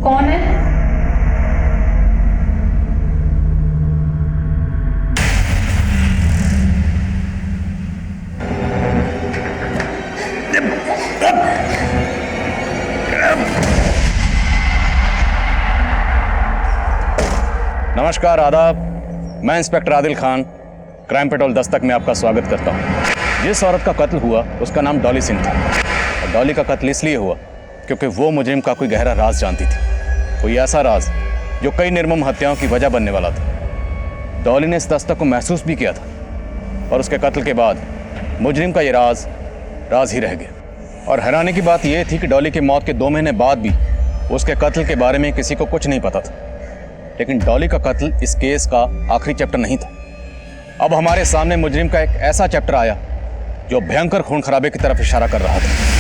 कौन है? नमस्कार, आदाब। मैं inspector Adil Khan, crime petrol Dastak में आपका स्वागत करता हूँ। जिस औरत का कत्ल हुआ उसका नाम डॉली सिंह था, और डॉली का कत्ल इसलिए हुआ क्योंकि वो मुजरिम का कोई गहरा राज जानती थी, कोई ऐसा राज जो कई निर्मम हत्याओं की वजह बनने वाला था। डॉली ने इस दस्तक को महसूस भी किया था, और उसके कत्ल के बाद मुजरिम का ये राज ही रह गया। और हैरानी की बात यह थी कि डॉली की मौत के 2 महीने बाद भी उसके कत्ल के बारे में किसी को कुछ नहीं पता था। लेकिन डॉली का कत्ल इस केस का आखिरी चैप्टर नहीं था। अब हमारे सामने मुजरिम का एक ऐसा चैप्टर आया जो भयंकर खून खराबे की तरफ इशारा कर रहा था।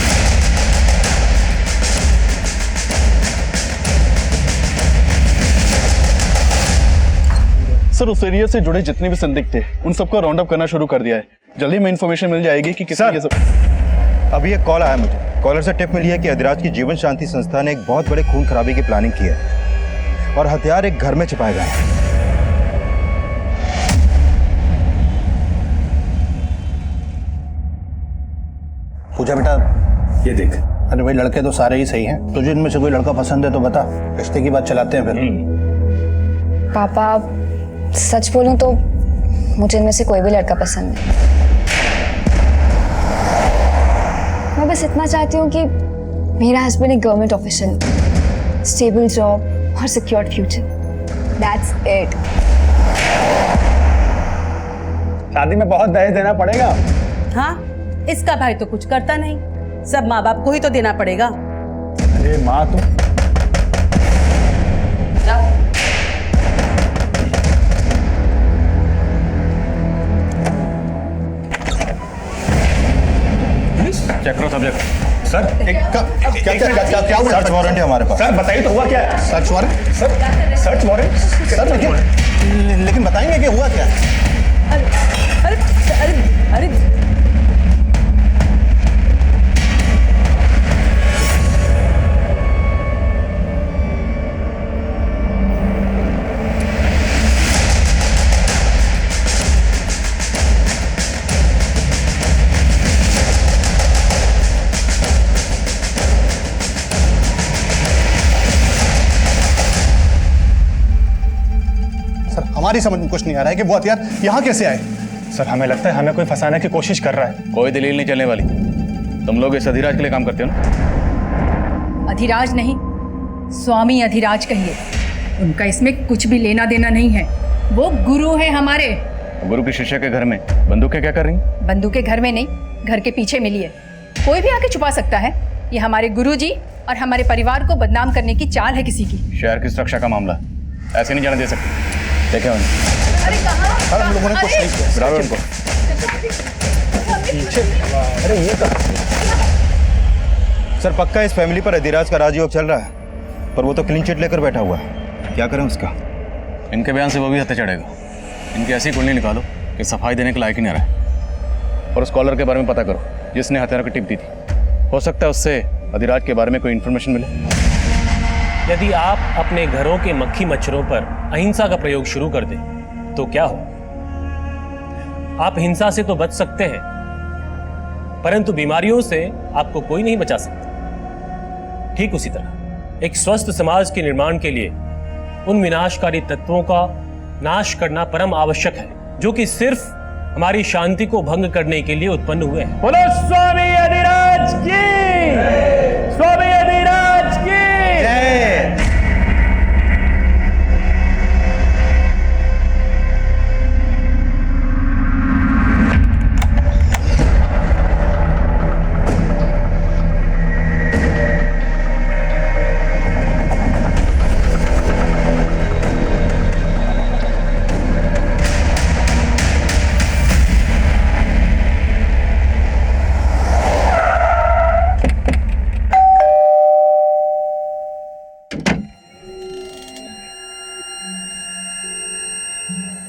सर, उस एरिया से जुड़े जितने भी संदिग्ध थे उन सबका राउंड अप करना शुरू कर दिया है। जल्दी में इन्फॉर्मेशन मिल जाएगी कि किसी ये सब। अभी एक कॉल आया मुझे। कॉलर से टिप मिली है कि अधिराज की जीवन शांति संस्था ने एक बहुत बड़े खून खराबे की प्लानिंग की है और हथियार एक घर में छिपाए गए हैं। पूजा बेटा, ये देख। अरे भाई, लड़के तो सारे ही सही हैं। तुझे इनमें से कोई लड़का पसंद है तो बता, रिश्ते की बात चलाते हैं फिर। पापा, सच बोलूं तो मुझे इनमें से कोई भी लड़का पसंद नहीं। मैं बस इतना चाहती हूँ कि मेरा हस्बैंड एक गवर्नमेंट ऑफिसर, स्टेबल जॉब और सिक्योर्ड फ्यूचर। That's it. शादी में बहुत दहेज देना पड़ेगा। हाँ, इसका भाई तो कुछ करता नहीं, सब माँ बाप को ही तो देना पड़ेगा। अरे माँ, तुम चेक करो सब्जेक्ट। सर, क्या हुआ? सर्च वारंट है हमारे पास। सर बताइए तो हुआ क्या है? Search warrant? Sir, search warrant? Sir लेकिन बताएंगे कि हुआ क्या है? अरे अरे अरे अरे हमारी समझ में कुछ नहीं आ रहा है कि वो हथियार यहाँ कैसे आए। सर, हमें लगता है हमें कोई फंसाने की कोशिश कर रहा है। कोई दलील नहीं चलने वाली। तुम लोग इस अधिराज के लिए काम करते हो ना? अधिराज नहीं, स्वामी अधिराज कहिए। उनका इसमें कुछ भी लेना देना नहीं है। वो गुरु है हमारे। गुरु के शिष्य के घर में बंदूकें क्या कर रही हैं? बंदूकें घर में नहीं, घर के पीछे मिली है। कोई भी आके छुपा सकता है। ये हमारे गुरुजी और हमारे परिवार को बदनाम करने की चाल है किसी की। शहर की सुरक्षा का मामला, ऐसे नहीं जाने दे सकते। देखे उन्हें। अरे कहाँ? सर, हम लोगों ने कुछ नहीं किया। बुलाओ उनको। अरे ये कहा? सर, पक्का इस फैमिली पर अधिराज का राजयोग चल रहा है, पर वो तो क्लीन चिट लेकर बैठा हुआ है। क्या करें उसका? इनके बयान से वो भी हत्या चढ़ेगा। इनकी ऐसी कुंडली निकालो कि सफाई देने के लायक ही नहीं रहे। और उस कॉलर के बारे में पता करो जिसने हथियारों की टिप दी थी। हो सकता है उससे अधिराज के बारे में कोई इन्फॉर्मेशन मिले। यदि आप अपने घरों के मक्खी मच्छरों पर अहिंसा का प्रयोग शुरू कर दें तो क्या हो? आप हिंसा से तो बच सकते हैं, परंतु बीमारियों से आपको कोई नहीं बचा सकता। ठीक उसी तरह एक स्वस्थ समाज के निर्माण के लिए उन विनाशकारी तत्वों का नाश करना परम आवश्यक है जो कि सिर्फ हमारी शांति को भंग करने के लिए उत्पन्न हुए हैं। बोलो स्वामी अधिराज की! स्वामी अधिराज की!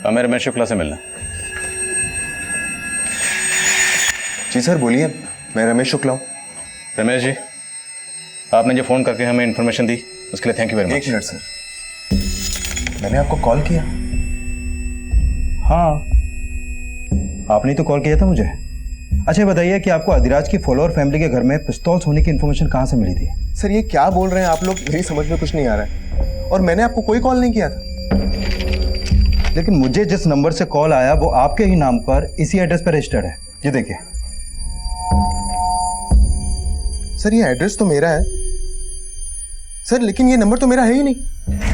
हमें रमेश शुक्ला से मिलना। जी सर, बोलिए। मैं रमेश शुक्ला हूँ। रमेश जी, आपने जो फ़ोन करके हमें इन्फॉर्मेशन दी उसके लिए थैंक यू वेरी एक मच। मिनट सर, मैंने आपको कॉल किया। हाँ, आपने तो कॉल किया था मुझे। अच्छा, बताइए कि आपको अधिराज की फॉलोअर फैमिली के घर में पिस्तौल्स होने की इन्फॉर्मेशन कहाँ से मिली थी? सर ये क्या बोल रहे हैं आप लोग, मेरी समझ में कुछ नहीं आ रहा है। और मैंने आपको कोई कॉल नहीं किया था। लेकिन मुझे जिस नंबर से कॉल आया वो आपके ही नाम पर इसी एड्रेस पर रजिस्टर्ड है। ये देखिए। सर ये एड्रेस तो मेरा है सर, लेकिन ये नंबर तो मेरा है ही नहीं।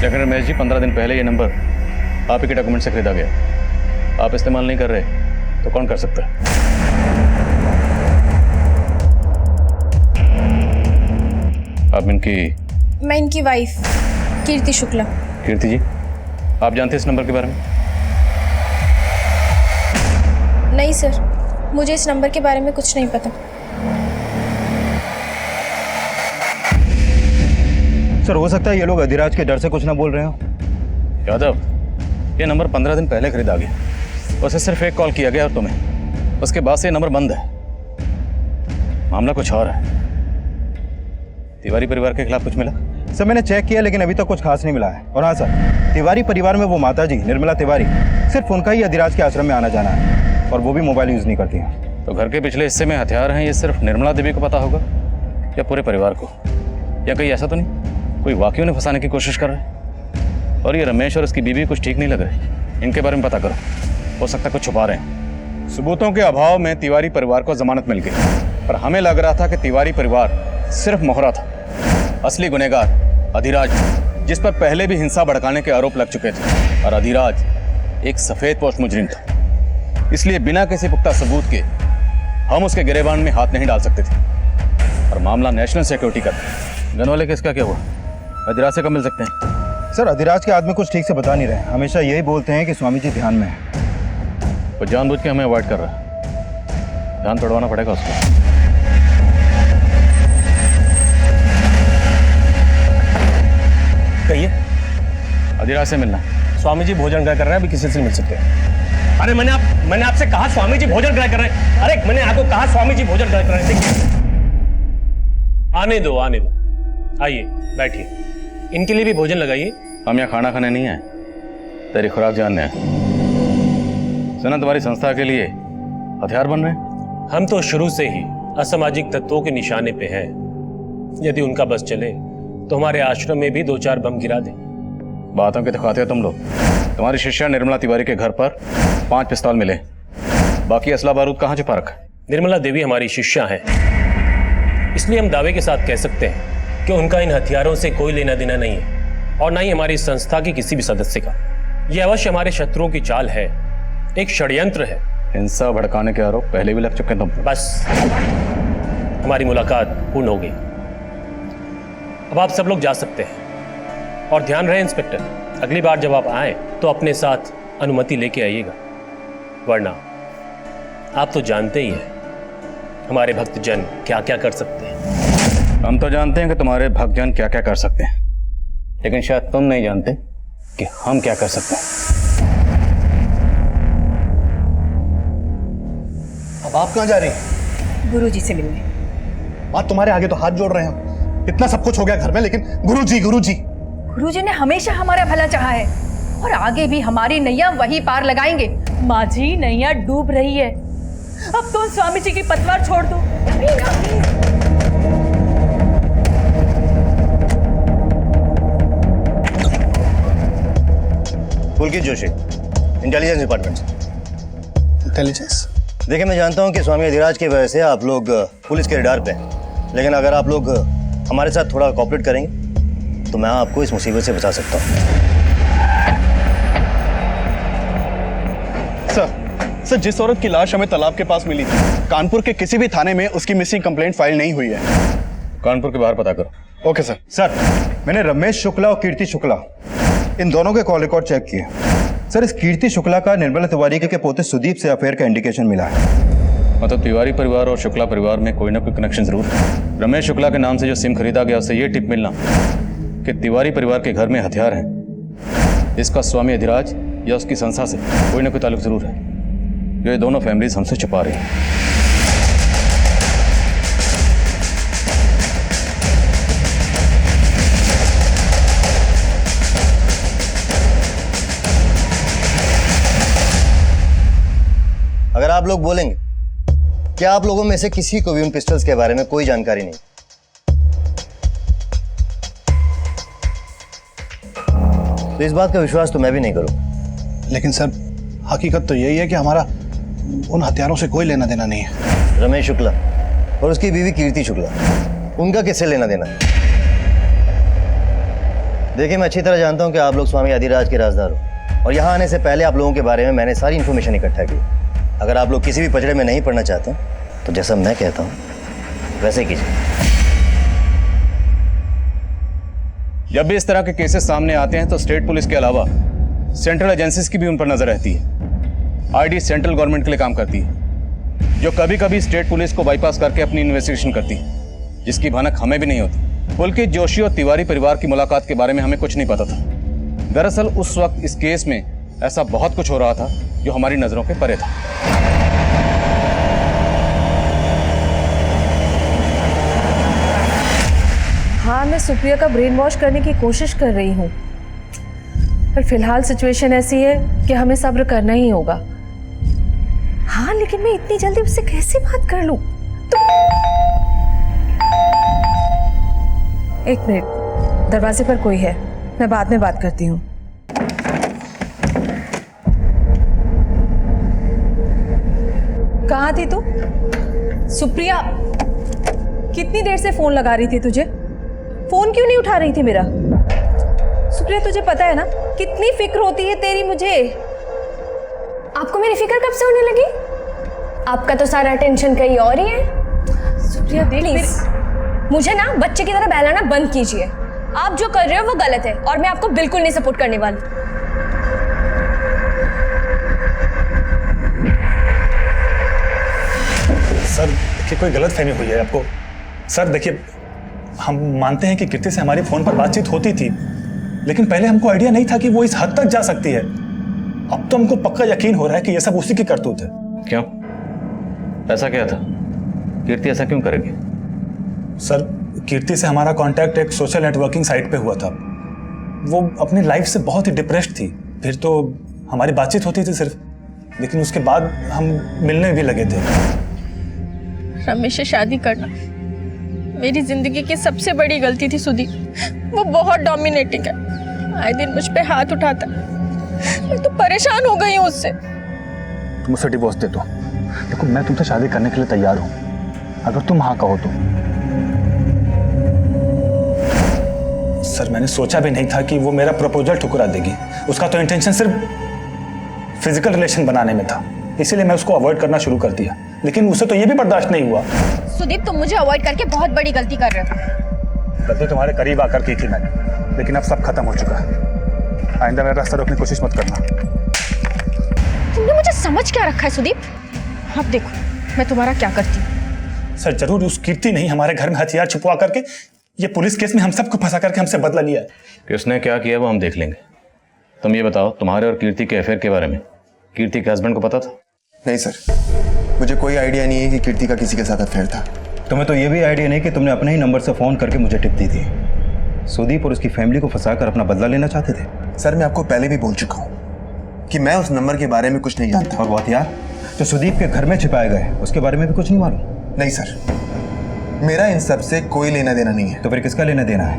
लेकिन रमेश जी, 15 दिन पहले ये नंबर आप ही के डॉक्यूमेंट से खरीदा गया। आप इस्तेमाल नहीं कर रहे तो कौन कर सकता है? आप इनकी? मैं इनकी वाइफ कीर्ति शुक्ला। कीर्ति जी, आप जानते हैं इस नंबर के बारे में? नहीं सर, मुझे इस नंबर के बारे में कुछ नहीं पता। सर, हो सकता है ये लोग अधिराज के डर से कुछ ना बोल रहे हो। यादव, ये नंबर 15 दिन पहले खरीदा गया। उसे सिर्फ एक कॉल किया गया और तुम्हें। उसके बाद से ये नंबर बंद है। मामला कुछ और है। तिवारी परिवार के खिलाफ कुछ मिला? सर, मैंने चेक किया लेकिन अभी तक कुछ खास नहीं मिला है। और हाँ सर, तिवारी परिवार में वो माता जी निर्मला तिवारी, सिर्फ उनका ही अधिराज के आश्रम में आना जाना है, और वो भी मोबाइल यूज नहीं करती हैं। तो घर के पिछले हिस्से में हथियार हैं, ये सिर्फ निर्मला देवी को पता होगा या पूरे परिवार को? या कहीं ऐसा तो नहीं कोई वाकई उन्हें फंसाने की कोशिश कर रहा है? और ये रमेश और उसकी बीवी कुछ ठीक नहीं लग रहे। इनके बारे में पता करो, हो सकता है कुछ छुपा रहे हैं। सबूतों के अभाव में तिवारी परिवार को जमानत मिल गई, पर हमें लग रहा था कि तिवारी परिवार सिर्फ मोहरा था। असली गुनहगार अधिराज, जिस पर पहले भी हिंसा भड़काने के आरोप लग चुके थे, और अधिराज एक सफेद पोश मुजरिम था। इसलिए बिना किसी पुख्ता सबूत के हम उसके गिरेबान में हाथ नहीं डाल सकते थे। और मामला नेशनल सिक्योरिटी का था। गन वाले केस का क्या हुआ? अधिराज से कब मिल सकते हैं? सर, अधिराज के आदमी कुछ ठीक से बता नहीं रहे। हमेशा यही बोलते हैं कि स्वामी जी ध्यान में है। वो जानबूझ के हमें अवॉइड कर रहा है। ध्यान तोड़वाना पड़ेगा उसको। कहिए। अधिराज से मिलना। स्वामी जी भोजन ग्रह कर रहे हैं, अभी किसी से मिल सकते हैं। अरे मैंने आपसे कहा स्वामी जी भोजन ग्रह कर रहे हैं। अरे मैंने आपको कहा स्वामी जी भोजन ग्रह कर रहे हैं। आने दो। आइए बैठिए, इनके लिए भी भोजन लगाइए। हम यहाँ खाना खाने नहीं आए, तेरी खुराक जानने आए। सुना तुम्हारी संस्था के लिए हथियार बन रहे हैं? हम तो शुरू से ही असामाजिक तत्वों के निशाने पे हैं। यदि उनका बस चले तो हमारे आश्रम में भी 2-4 बम गिरा दें। बातों के दिखाते हो तुम लोग। तुम्हारी शिष्या निर्मला तिवारी के घर पर 5 पिस्तौल मिले, बाकी असला बारूद कहाँ छुपा रखा? निर्मला देवी हमारी शिष्या हैं, इसलिए हम दावे के साथ कह सकते हैं कि उनका इन हथियारों से कोई लेना देना नहीं है, और ना ही हमारी संस्था की किसी भी सदस्य का। यह अवश्य हमारे शत्रुओं की चाल है, एक षड्यंत्र है। हिंसा भड़काने के आरोप पहले भी लग चुके हैं तुम। बस, हमारी मुलाकात पूर्ण हो गई। अब आप सब लोग जा सकते हैं। और ध्यान रहे इंस्पेक्टर, अगली बार जब आप आए तो अपने साथ अनुमति लेके आइएगा, वरना आप तो जानते ही हैं हमारे भक्तजन क्या क्या कर सकते हैं। हम तो जानते हैं कि तुम्हारे भक्तजन क्या क्या कर सकते हैं, लेकिन शायद तुम नहीं जानते कि हम क्या कर सकते हैं। अब आप कहाँ जा रही हैं? गुरुजी से मिलने। बात तुम्हारे आगे तो हाथ जोड़ रहे हैं। इतना सब कुछ हो गया घर में, लेकिन गुरुजी गुरुजी ने हमेशा हमारा भला चाहा है, और आगे भी हमारी नैया वही पार लगाएंगे। माँ जी, नैया डूब रही है। अब तो स्वामी जी की पतवार छोड़ दो। पुलकित जोशी, इंटेलिजेंस डिपार्टमेंट से। इंटेलिजेंस? देखिए, मैं जानता हूं कि स्वामी अधिराज की वजह से आप लोग पुलिस के रडार पे हैं, लेकिन अगर आप लोग हमारे साथ थोड़ा कोऑपरेट करेंगे तो मैं आपको इस मुसीबत से बचा सकता हूं। सर, जिस औरत की लाश हमें तालाब के पास मिली थी, कानपुर के किसी भी थाने में उसकी मिसिंग कंप्लेंट फाइल नहीं हुई है। कानपुर के बाहर पता करो। Okay sir. सर, मैंने रमेश शुक्ला और कीर्ति शुक्ला इन दोनों के कॉल रिकॉर्ड चेक किए। सर, इस कीर्ति शुक्ला का निर्मला तिवारी के पोते सुदीप से अफेयर का इंडिकेशन मिला है। मतलब तिवारी परिवार और शुक्ला परिवार में कोई ना कोई कनेक्शन जरूर है। रमेश शुक्ला के नाम से जो सिम खरीदा गया, उससे ये टिप मिलना कि तिवारी परिवार के घर में हथियार हैं। इसका स्वामी अधिराज या उसकी संस्था से कोई ना कोई ताल्लुक जरूर है, जो ये दोनों फैमिलीज हमसे छुपा रही हैं। आप लोग बोलेंगे कि आप लोगों में से किसी को भी उन पिस्टल्स के बारे में कोई जानकारी नहीं, तो इस बात का विश्वास तो मैं भी नहीं करूं। लेकिन सर हकीकत तो यही है कि हमारा उन हथियारों से कोई लेना देना नहीं है। रमेश शुक्ला और उसकी बीवी कीर्ति शुक्ला, उनका किससे लेना देना है? देखिए, मैं अच्छी तरह जानता हूं कि आप लोग स्वामी अधिराज के राजदार हो, और यहां आने से पहले आप लोगों के बारे में मैंने सारी इंफॉर्मेशन इकट्ठा की। अगर आप लोग किसी भी पचड़े में नहीं पड़ना चाहते तो जैसा मैं कहता हूं वैसे कीजिए। जब भी इस तरह के केसेस सामने आते हैं तो स्टेट पुलिस के अलावा सेंट्रल एजेंसीज की भी उन पर नजर रहती है। आईडी सेंट्रल गवर्नमेंट के लिए काम करती है, जो कभी कभी स्टेट पुलिस को बाईपास करके अपनी इन्वेस्टिगेशन करती है, जिसकी भनक हमें भी नहीं होती। पुलकित जोशी और तिवारी परिवार की मुलाकात के बारे में हमें कुछ नहीं पता था। दरअसल उस वक्त इस केस में ऐसा बहुत कुछ हो रहा था जो हमारी नजरों के परे था। हाँ, मैं सुप्रिया का ब्रेन वॉश करने की कोशिश कर रही हूँ, पर फिलहाल सिचुएशन ऐसी है कि हमें सब्र करना ही होगा। हाँ, लेकिन मैं इतनी जल्दी उससे कैसे बात कर लूं? एक मिनट, दरवाजे पर कोई है, मैं बाद में बात करती हूँ। कहाँ थी तू? सुप्रिया, कितनी देर से फोन लगा रही थी तुझे? फोन क्यों नहीं उठा रही थी मेरा? सुप्रिया, तुझे पता है ना कितनी फिक्र होती है तेरी मुझे। आपको मेरी फिक्र कब से होने लगी? आपका तो सारा टेंशन कहीं और ही है। सुप्रिया देख, प्लीज मुझे ना बच्चे की तरह बहलाना बंद कीजिए। आप जो कर रहे हो वो गलत है और मैं आपको बिल्कुल नहीं सपोर्ट करने वाली। सर देखिए, कोई गलत फहमी हुई है आपको। सर देखिए, हम मानते हैं कि कीर्ति से हमारी फोन पर बातचीत होती थी, लेकिन पहले हमको आइडिया नहीं था कि वो इस हद तक जा सकती है। अब तो हमको पक्का यकीन हो रहा है कि ये सब उसी की करतूत है। क्यों? ऐसा क्या था? कीर्ति ऐसा क्यों करेगी? सर, कीर्ति से हमारा कांटेक्ट एक सोशल नेटवर्किंग साइट पे हुआ था। वो अपनी लाइफ से बहुत ही डिप्रेस्ड थी। फिर तो हमारी बातचीत होती थी सिर्फ, लेकिन उसके बाद हम मिलने भी लगे थे। रमेश से शादी करना मेरी जिंदगी की सबसे बड़ी गलती थी सुदीप। वो बहुत डोमिनेटिंग है, आए दिन मुझ पे हाथ उठाता। मैं तो परेशान हो गई हूँ उससे। तुम उसे डिवोर्स दे दो। देखो, मैं तुमसे शादी करने के लिए तैयार हूँ, अगर तुम हाँ कहो तो। सर, मैंने सोचा भी नहीं था कि वो मेरा प्रपोजल ठुकरा देगी। उसका तो इंटेंशन सिर्फ फिजिकल रिलेशन बनाने में था, इसीलिए मैं उसको अवॉइड करना शुरू कर दिया। लेकिन उसे तो ये भी बर्दाश्त नहीं हुआ। सुदीप, तुम मुझे अवॉइड करके बहुत बड़ी गलती कर रहे हो। गलती तुम्हारे करीब आकर की थी मैंने, लेकिन अब सब खत्म हो चुका है। आइंदा मेरा रास्ता रोकने की कोशिश मत करना। तुमने मुझे समझ क्या रखा है सुदीप? अब देखो मैं तुम्हारा क्या करती हूँ। सर, जरूर उस कीर्ति नहीं हमारे घर में हथियार छुपवा करके ये पुलिस केस में हम सबको फंसा करके हमसे बदला लिया है। किसने क्या किया वो हम देख लेंगे। तुम ये बताओ, तुम्हारे और कीर्ति के अफेयर के बारे में कीर्ति के हस्बैंड को पता था? नहीं सर, मुझे कोई आइडिया नहीं है कि कीर्ति का किसी के साथ अफेयर था। तुम्हें तो ये भी आइडिया नहीं कि तुमने अपने ही नंबर से फ़ोन करके मुझे टिप दी थी। सुदीप और उसकी फैमिली को फंसाकर अपना बदला लेना चाहते थे। सर, मैं आपको पहले भी बोल चुका हूँ कि मैं उस नंबर के बारे में कुछ नहीं जानता। और वो हथियार जो सुदीप के घर में छिपाए गए, उसके बारे में भी कुछ नहीं मालूम? नहीं सर, मेरा इन सब से कोई लेना देना नहीं है। तो फिर किसका लेना देना है?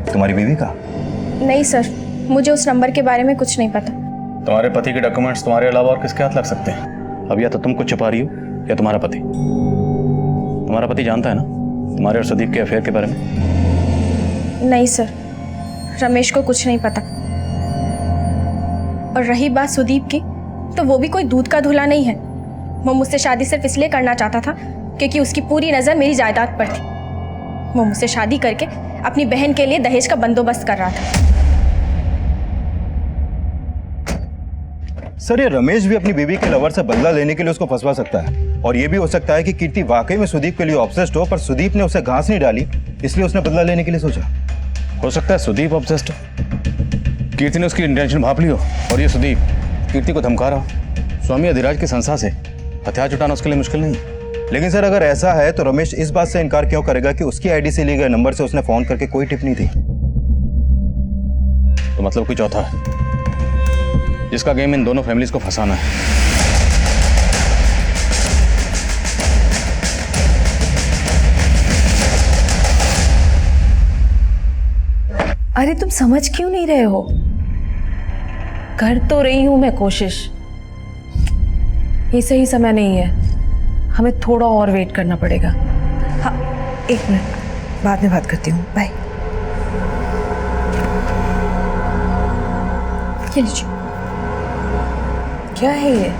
तुम्हारी बीवी का? नहीं सर, मुझे उस नंबर के बारे में कुछ नहीं पता। तुम्हारे पति के डॉक्यूमेंट्स तुम्हारे अलावा और किसके हाथ लग सकते हैं? अब या तो तुम कुछ छुपा रही हो या तुम्हारा पति। तुम्हारा पति जानता है ना तुम्हारे और सुदीप के अफेयर के बारे में? नहीं सर, रमेश को कुछ नहीं पता। और रही बात सुदीप की, तो वो भी कोई दूध का धुला नहीं है। वो मुझसे शादी सिर्फ इसलिए करना चाहता था क्योंकि उसकी पूरी नज़र मेरी जायदाद पर थी। वो मुझसे शादी करके अपनी बहन के लिए दहेज का बंदोबस्त कर रहा था। सर, ये रमेश भी अपनी बीवी के लवर से बदला लेने के लिए उसको फंसवा सकता है। और ये भी हो सकता है कि कीर्ति वाकई में सुदीप के लिए ऑब्सेस्ड हो, पर सुदीप ने उसे घास नहीं डाली, इसलिए उसने बदला लेने के लिए सोचा। हो सकता है सुदीप ऑब्सेस्ड हो, कीर्ति ने उसकी इंटेंशन भाप ली हो और ये सुदीप कीर्ति को धमका रहा हो। स्वामी अधिराज के संसार से हथियार जुटाना उसके लिए मुश्किल नहीं है। लेकिन सर, अगर ऐसा है तो रमेश इस बात से इनकार क्यों करेगा कि उसकी आईडी से लिए गए नंबर से उसने फोन करके कोई टिप नहीं दी? तो मतलब कोई चौथा है जिसका गेम इन दोनों फैमिलीज को फंसाना है। अरे तुम समझ क्यों नहीं रहे हो? कर तो रही हूं मैं कोशिश। ये सही समय नहीं है, हमें थोड़ा और वेट करना पड़ेगा। हाँ, 1 मिनट, बाद में बात करती हूँ। बाय। ये लीजिए। क्या है ये?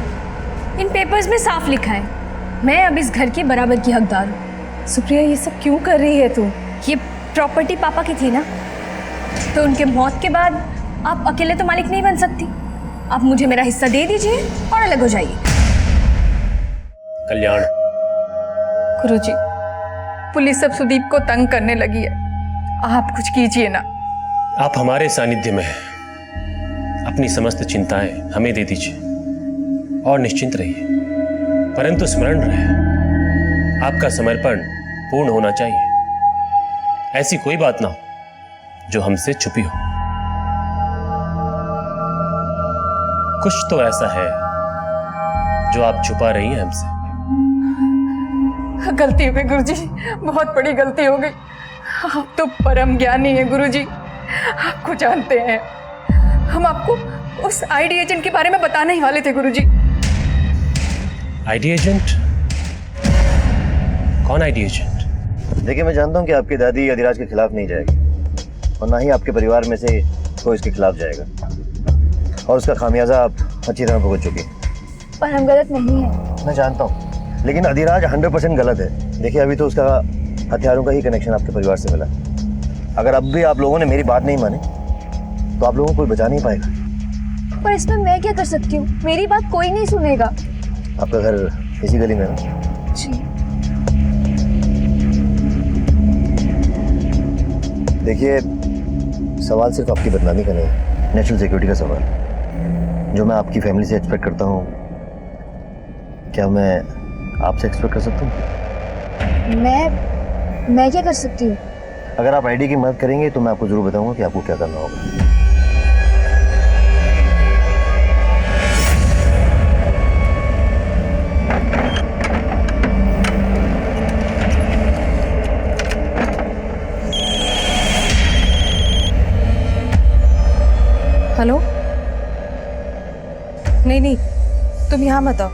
इन पेपर्स में साफ लिखा है मैं अब इस घर की बराबर की हकदार हूँ। सुप्रिया, ये सब क्यों कर रही है तू? ये प्रॉपर्टी पापा की थी ना, तो उनके मौत के बाद आप अकेले तो मालिक नहीं बन सकती। आप मुझे मेरा हिस्सा दे दीजिए और अलग हो जाइए। कल्याण, गुरुजी, पुलिस अब सुदीप को तंग करने लगी है, आप कुछ कीजिए ना। आप हमारे सानिध्य में हैं। अपनी समस्त चिंताएं हमें दे दीजिए और निश्चिंत रहिए। परंतु स्मरण रहे, आपका समर्पण पूर्ण होना चाहिए। ऐसी कोई बात ना हो जो हमसे छुपी हो। कुछ तो ऐसा है जो आप छुपा रही हैं हमसे। गलती हो गई गुरुजी, बहुत बड़ी गलती हो गई। आप तो परम ज्ञानी हैं गुरुजी, आपको जानते हैं। हम आपको उस आईडी एजेंट के बारे में बताने ही वाले थे गुरुजी। ID agent? कौन आईडी एजेंट? देखिए, मैं जानता हूँ कि आपकी दादी अधिराज के खिलाफ नहीं जाएगी और ना ही आपके परिवार में से कोई इसके खिलाफ जाएगा, और उसका खामियाजा आप अच्छी तरह भुगत चुकी हैं। पर हम गलत नहीं है। मैं जानता हूँ, लेकिन अधिराज 100% गलत है। देखिए, अभी तो उसका हथियारों का ही कनेक्शन आपके परिवार से मिला। अगर अब भी आप लोगों ने मेरी बात नहीं मानी तो आप लोगों को कोई बचा नहीं पाएगा। पर इसमें मैं क्या कर सकती हूँ? मेरी बात कोई नहीं सुनेगा। आपका घर इसी गली में है ना? जी। देखिए, सवाल सिर्फ आपकी बदनामी का नहीं है, नेशनल सिक्योरिटी का सवाल, जो मैं आपकी फैमिली से एक्सपेक्ट करता हूँ। क्या मैं आपसे एक्सपेक्ट कर सकता हूँ? मैं क्या कर सकती हूँ? अगर आप आईडी की मदद करेंगे तो मैं आपको जरूर बताऊंगा कि आपको क्या करना होगा। हेलो? नहीं, तुम यहाँ मत आओ,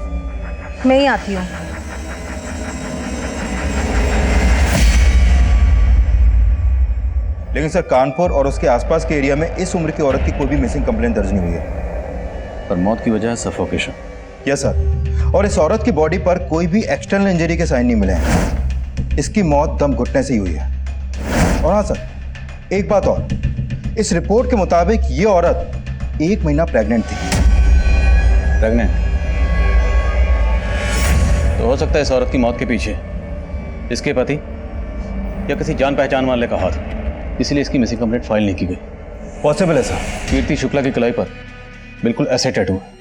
मैं ही आती हूँ। लेकिन सर, कानपुर और उसके आसपास के एरिया में इस उम्र की औरत की कोई भी मिसिंग कंप्लेंट दर्ज नहीं हुई है। पर मौत की वजह है सफोकेशन। यस सर, और इस औरत की बॉडी पर कोई भी एक्सटर्नल इंजरी के साइन नहीं मिले हैं। इसकी मौत दम घुटने से ही हुई है। और हाँ सर, एक बात और, इस रिपोर्ट के मुताबिक ये औरत 1 महीना प्रेग्नेंट थी। प्रेग्नेंट? तो हो सकता है इस औरत की मौत के पीछे इसके पति या किसी जान पहचान वाले का हाथ, इसलिए इसकी मिसिंग कंप्लेंट फाइल नहीं की गई। पॉसिबल है सर। कीर्ति शुक्ला की कलाई पर बिल्कुल ऐसे टैटू है।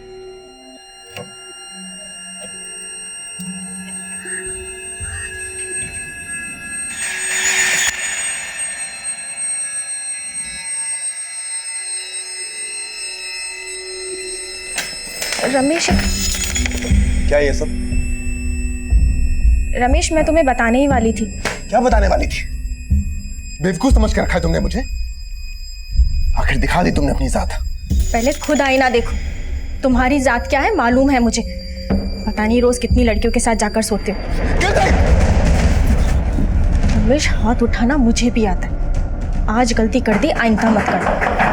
रमेश, क्या ये सब? रमेश, मैं तुम्हें बताने ही वाली थी। क्या बताने वाली थी? बेवकूफ समझ के रखा है तुमने मुझे? आखिर दिखा दी तुमने अपनी जात। पहले खुद आईना देखो, तुम्हारी जात क्या है मालूम है मुझे। पता नहीं रोज कितनी लड़कियों के साथ जाकर सोते हो। रमेश, हाथ उठाना मुझे भी आता है। आज गलती कर दी, आइंदा मत करना।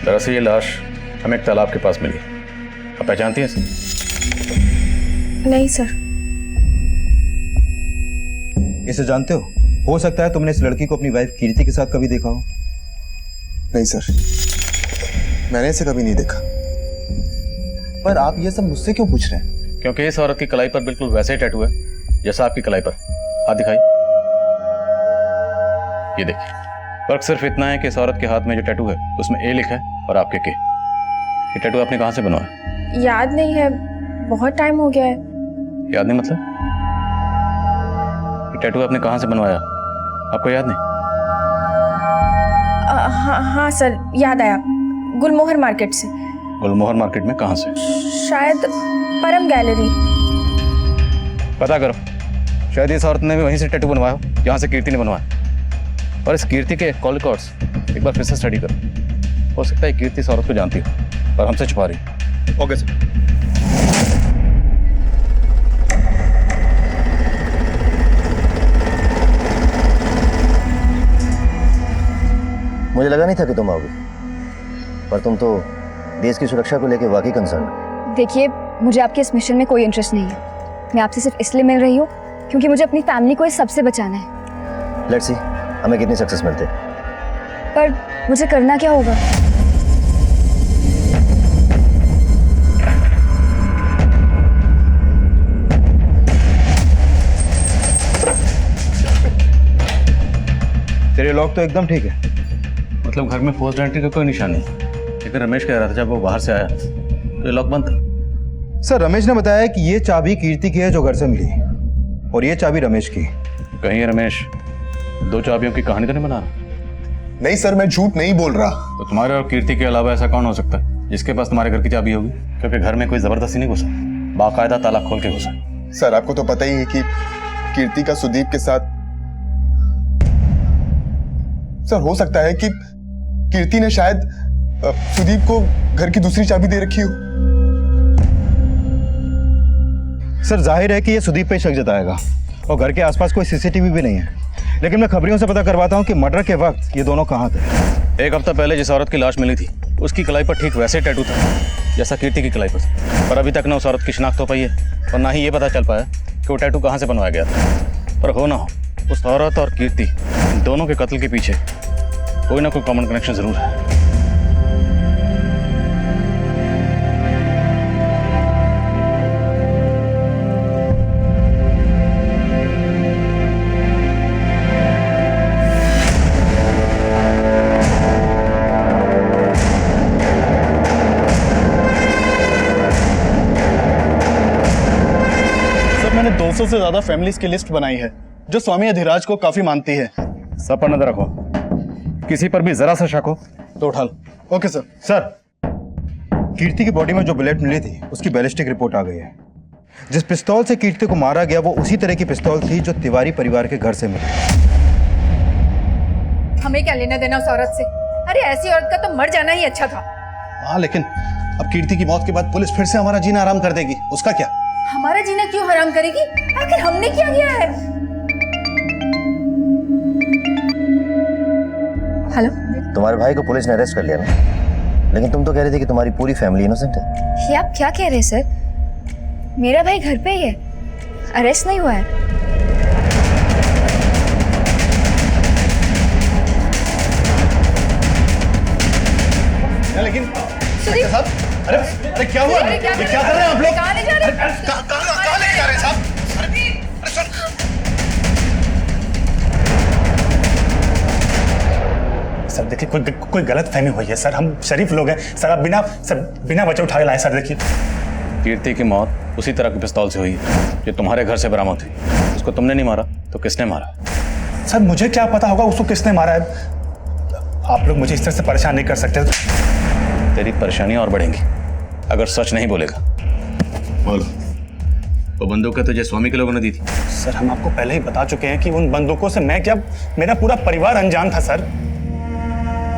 दरअसल ये लाश हमें एक तालाब के पास मिली। आप पहचानती हैं इसे? नहीं सर। इसे जानते हो सकता है तुमने इस लड़की को अपनी वाइफ कीर्ति के साथ कभी देखा हो। नहीं सर, मैंने इसे कभी नहीं देखा। पर आप ये सब मुझसे क्यों पूछ रहे हैं? क्योंकि इस औरत की कलाई पर बिल्कुल वैसे ही टैटू है जैसा आपकी कलाई पर। हाथ दिखाई। ये देखिए, फर्क सिर्फ इतना है कि इस औरत के हाथ में जो टैटू है उसमें ए लिखा है और आपके के। ये टैटू आपने कहाँ से बनवाया? याद नहीं है, बहुत टाइम हो गया है। याद नहीं मतलब? ये टैटू आपने कहाँ से बनवाया, आपको याद नहीं? हाँ सर, याद आया। गुलमोहर मार्केट से। गुलमोहर मार्केट में कहाँ से? शायद परम गैलरी। पता करो, शायद इस औरत ने भी वहीं से टैटू बनवाया हो जहाँ से कीर्ति ने बनवाया। और इस कीर्ति के कॉल रिकॉर्ड्स एक बार फिर से स्टडी करो। हो सकता है कीर्ति इस औरत को जानती हो और हमसे छुपा रही। Okay sir. मुझे लगा नहीं था कि तुम आओगे, पर तुम तो देश की सुरक्षा को लेकर वाकई कंसर्न हो। देखिए, मुझे आपके इस मिशन में कोई इंटरेस्ट नहीं है। मैं आपसे सिर्फ इसलिए मिल रही हूँ क्योंकि मुझे अपनी फैमिली को इस सबसे बचाना है। लेट्स सी हमें कितनी सक्सेस मिलते हैं। पर मुझे करना क्या होगा? तेरे लॉक तो एकदम ठीक है। मतलब घर में फोर्स्ड एंट्री का कोई निशान नहीं, लेकिन रमेश कह रहा था जब वो बाहर से आया तो ये लॉक बंद था। सर, रमेश ने बताया कि ये चाबी कीर्ति की है जो घर से मिली, और ये चाबी रमेश की। कहीं रमेश दो चाबियों की कहानी तो नहीं बना रहा? नहीं सर, मैं झूठ नहीं बोल रहा। तो तुम्हारे और कीर्ति के अलावा ऐसा कौन हो सकता है जिसके पास तुम्हारे घर की चाबी होगी? क्योंकि घर में कोई जबरदस्ती नहीं घुसा, बाकायदा ताला खोल के घुसा। सर आपको तो पता ही है कि कीर्ति का सुदीप के साथ। सर हो सकता है कि कीर्ति ने शायद सुदीप को घर की दूसरी चाबी दे रखी हो। सर, जाहिर है कि ये सुदीप पे शक जताएगा, और घर के आसपास कोई सीसीटीवी भी नहीं है। लेकिन मैं खबरियों से पता करवाता हूँ कि मर्डर के वक्त ये दोनों कहाँ थे। एक हफ्ता पहले जिस औरत की लाश मिली थी उसकी कलाई पर ठीक वैसे टैटू था जैसा कीर्ति की कलाई पर था। पर अभी तक न उस औरत की शिनाख्त हो पाई है और ना ही ये पता चल पाया कि वो टैटू कहाँ से बनवाया गया था। पर हो ना हो, उस औरत और कीर्ति इन दोनों के कत्ल के पीछे कोई ना कोई कॉमन कनेक्शन जरूर है। सर मैंने 200 से ज्यादा फैमिलीज की लिस्ट बनाई है जो स्वामी अधिराज को काफी मानती है। सब पर नजर रखो, किसी पर भी जरा सा शक हो तो उठा लो। Okay sir. सर, कीर्ति की बॉडी में जो बुलेट मिली थी उसकी बैलिस्टिक रिपोर्ट आ गई है। जिस पिस्तौल से कीर्ति को मारा गया वो उसी तरह की पिस्तौल थी जो तिवारी परिवार के घर से मिली। हमें क्या लेना देना उस औरत से? अरे ऐसी औरत का तो मर जाना ही अच्छा था। हाँ, लेकिन अब कीर्ति की मौत के बाद पुलिस फिर से हमारा जीना आराम कर देगी, उसका क्या? हमारा जीना क्यों हराम करेगी? आखिर हमने क्या किया है? हेलो, तुम्हारे भाई को पुलिस ने अरेस्ट कर लिया ना, लेकिन तुम तो कह रही थी कि तुम्हारी पूरी फैमिली इनोसेंट है। ये आप क्या कह रहे हैं सर? मेरा भाई घर पे ही है, अरेस्ट नहीं हुआ है। लेकिन साहब, अरे क्या हुआ? ये क्या कर रहे हैं आप लोग? कहाँ ले जा रहे हैं? कहाँ ले जा रहे हैं साहब? अरे सुन, सर देखिए कोई गलत फहमी हुई है सर, हम शरीफ लोग हैं सर। आप बिना वजह उठा के लाए सर। देखिए कीर्ति की मौत उसी तरह की पिस्तौल से हुई जो तुम्हारे घर से बरामद हुई। उसको तुमने नहीं मारा तो किसने मारा? सर मुझे क्या पता होगा उसको किसने मारा है। आप लोग मुझे इस तरह से परेशान नहीं कर सकते। तेरी परेशानियां और बढ़ेंगी अगर सच नहीं बोलेगा। बोलो, वो बंदूकें तुझे स्वामी के लोगों ने दी थी? सर हम आपको पहले ही बता चुके हैं कि उन बंदूकों से मैं क्या, मेरा पूरा परिवार अनजान था सर।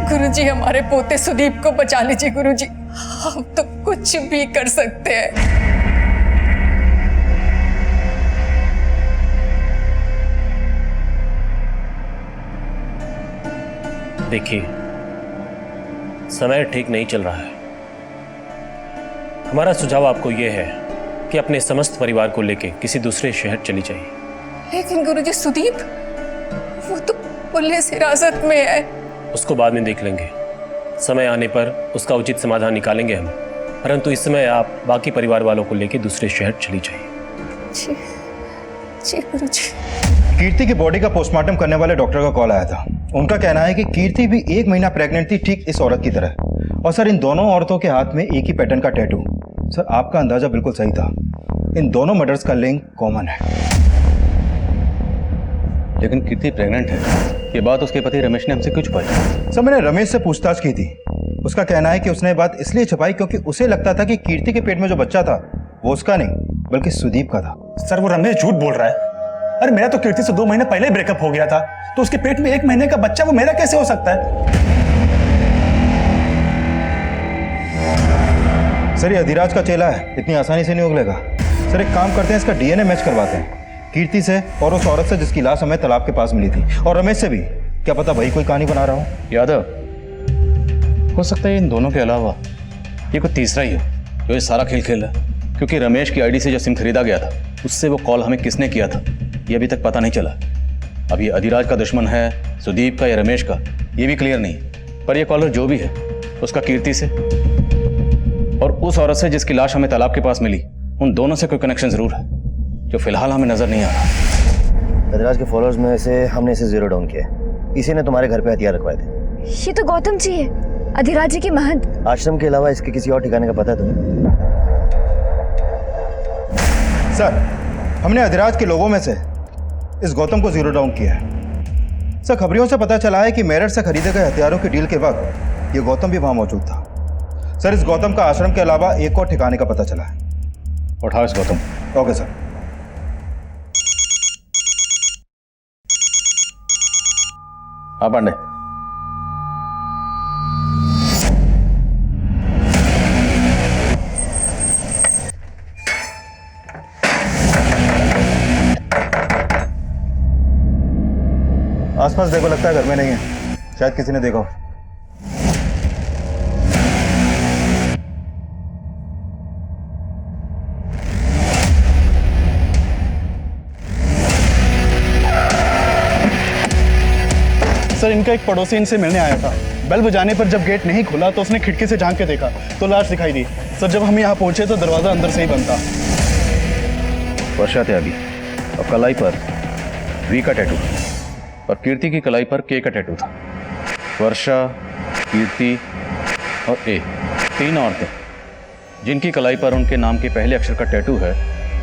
गुरुजी, हमारे पोते सुदीप को बचा लीजिए गुरुजी, हम तो कुछ भी कर सकते हैं। देखिए समय ठीक नहीं चल रहा है। हमारा सुझाव आपको यह है कि अपने समस्त परिवार को लेकर किसी दूसरे शहर चली जाइए। लेकिन गुरुजी, सुदीप वो तो पुलिस हिरासत में है। उसको बाद में देख लेंगे, समय आने पर उसका उचित समाधान निकालेंगे हम। परंतु इस समय आप बाकी परिवार वालों को लेकर दूसरे शहर चली जाइए। जी गुरुजी। कीर्ति की बॉडी का पोस्टमार्टम करने वाले डॉक्टर का कॉल आया था। उनका कहना है कि कीर्ति भी 1 महीना प्रेग्नेंट थी, ठीक इस औरत की तरह। और सर, इन दोनों औरतों के हाथ में एक ही पैटर्न का टैटू। सर, आपका अंदाजा बिल्कुल सही था, इन दोनों मर्डर्स का लिंक कॉमन है। लेकिन कीर्ति प्रेग्नेंट है, ये बात उसके पति रमेश ने हमसे क्यों छुपाई? सर, मैंने रमेश से पूछताछ की थी। उसका कहना है कि उसने बात इसलिए छुपाई क्योंकि उसे लगता था कि कीर्ति के पेट में जो बच्चा था वो उसका नहीं बल्कि सुदीप का था। सर वो रमेश झूठ बोल रहा है। अरे मेरा तो कीर्ति से 2 महीने पहले ही ब्रेकअप हो गया था, तो उसके पेट में 1 महीने का बच्चा, वो मेरा कैसे हो सकता है? सर ये अधिराज का चेला है, इतनी आसानी से नहीं उगलेगा। सर एक काम करते हैं, इसका डीएनए मैच करवाते हैं कीर्ति से और उस औरत से जिसकी लाश हमें तालाब के पास मिली थी, और रमेश से भी। क्या पता वही कोई कहानी बना रहा हूँ। यादव, हो सकता है इन दोनों के अलावा ये कोई तीसरा ही हो जो ये सारा खेल खेल रहा है, क्योंकि रमेश की आईडी से जो सिम खरीदा गया था उससे वो कॉल हमें किसने किया था ये अभी तक पता नहीं चला। अब ये अधिराज का दुश्मन है, सुदीप का या रमेश का, ये भी क्लियर नहीं है। पर ये कॉलर जो भी है उसका कीर्ति से और उस औरत से जिसकी लाश हमें तालाब के पास मिली, उन दोनों से कोई कनेक्शन जरूर है जो फिलहाल हमें नजर नहीं आ रहा। अधिराज के फॉलोअर्स में से हमने इसे जीरो डाउन किया है। इसी ने तुम्हारे घर पे हथियार रखवाए थे। ये तो गौतम जी है, अधिराज जी की महंत। आश्रम के अलावा इसके किसी और ठिकाने का पता है तुम्हें? सर हमने अधिराज के लोगों में से इस गौतम को जीरो डाउन किया है। सर खबरियों से पता चला है कि मेरठ से खरीदे गए हथियारों की डील के वक्त ये गौतम भी वहां मौजूद था। सर इस गौतम का आश्रम के अलावा एक और ठिकाने का पता चला है। उठाओ इस गौतम। Okay sir. हाँ पांडे। आसपास देखो, लगता है घर में नहीं है, शायद किसी ने देखा हो। सर इनका एक पड़ोसी इनसे मिलने आया था। बेल बजाने पर जब गेट नहीं खुला तो उसने खिड़की से झांक के देखा तो लाश दिखाई दी। सर जब हम यहाँ पहुंचे तो दरवाजा अंदर से ही बंद था। वर्षा त्यागी और कलाई पर वी का टैटू और कीर्ति की कलाई पर के का टैटू था। वर्षा, कीर्ति और ए, 3 औरतें जिनकी कलाई पर उनके नाम के पहले अक्षर का टैटू है,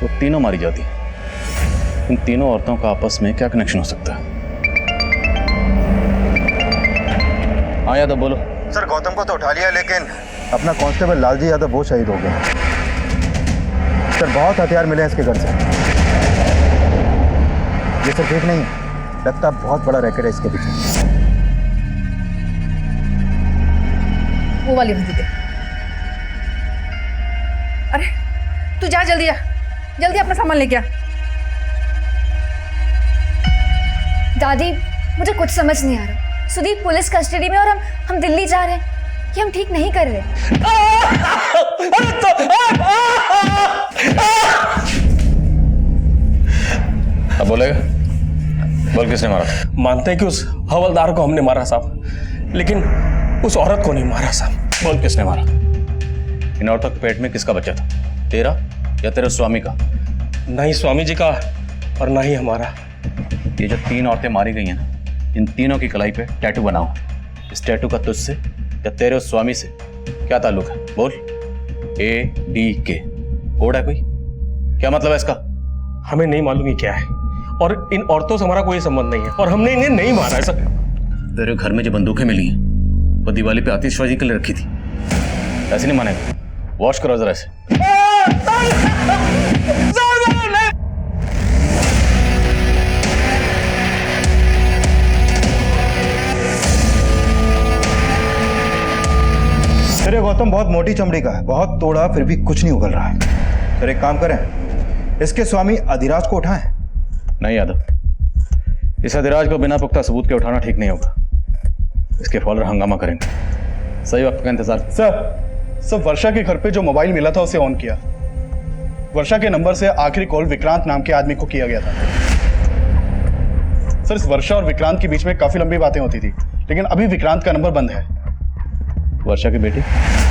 वो तीनों मारी जाती हैं। इन तीनों औरतों का आपस में क्या कनेक्शन हो सकता है? हाँ यादव बोलो। सर गौतम को तो उठा लिया, लेकिन अपना कांस्टेबल लालजी यादव वो शहीद हो गया। सर बहुत हथियार मिले हैं इसके घर से। ये सर ठीक नहीं है, लगता बहुत बड़ा रैकेट है इसके पीछे। वो वाली बंदी दे। अरे तू जा, जल्दी जा, जल्दी अपना सामान लेके आ। दादी मुझे कुछ समझ नहीं आ रहा। सुदीप पुलिस कस्टडी में और हम दिल्ली जा रहे हैं। ये हम ठीक नहीं कर रहे। अब बोलेगा? बोल किसने मारा? मानते हैं कि उस हवलदार को हमने मारा साहब, लेकिन उस औरत को नहीं मारा साहब। बोल किसने मारा? इन औरतों के पेट में किसका बच्चा था? तेरा या तेरे स्वामी का? नहीं स्वामी जी का और ना ही हमारा। ये जो 3 औरतें मारी गई हैं ना, इन तीनों की कलाई पे टैटू बनाओ। इस टैटू का तुझसे या तेरे उस स्वामी से क्या ताल्लुक है? बोल। ADK कोड है कोई? क्या मतलब है इसका? हमें नहीं मालूम ये क्या है, और इन औरतों से हमारा कोई संबंध नहीं है, और हमने इन्हें नहीं मारा है सर। तेरे घर में जो बंदूकें मिली हैं वो दिवाली पे आतिशबाजी के लिए रखी थी, ऐसे नहीं मानेगा। वॉश करो जरा इसे। तेरे गौतम बहुत मोटी चमड़ी का है, बहुत तोड़ा फिर भी कुछ नहीं उगल रहा है। फिर एक काम करें, इसके स्वामी अधिराज को उठाएं। नहीं यादव, इस अधिराज को बिना पुख्ता सबूत के उठाना ठीक नहीं होगा। इसके फॉलोअर हंगामा करेंगे। सही वक्त का इंतजार। सर वर्षा के घर पे जो मोबाइल मिला था उसे ऑन किया। वर्षा के नंबर से आखिरी कॉल विक्रांत नाम के आदमी को किया गया था। सर इस वर्षा और विक्रांत के बीच में काफी लंबी बातें होती थी, लेकिन अभी विक्रांत का नंबर बंद है। वर्षा की बेटी?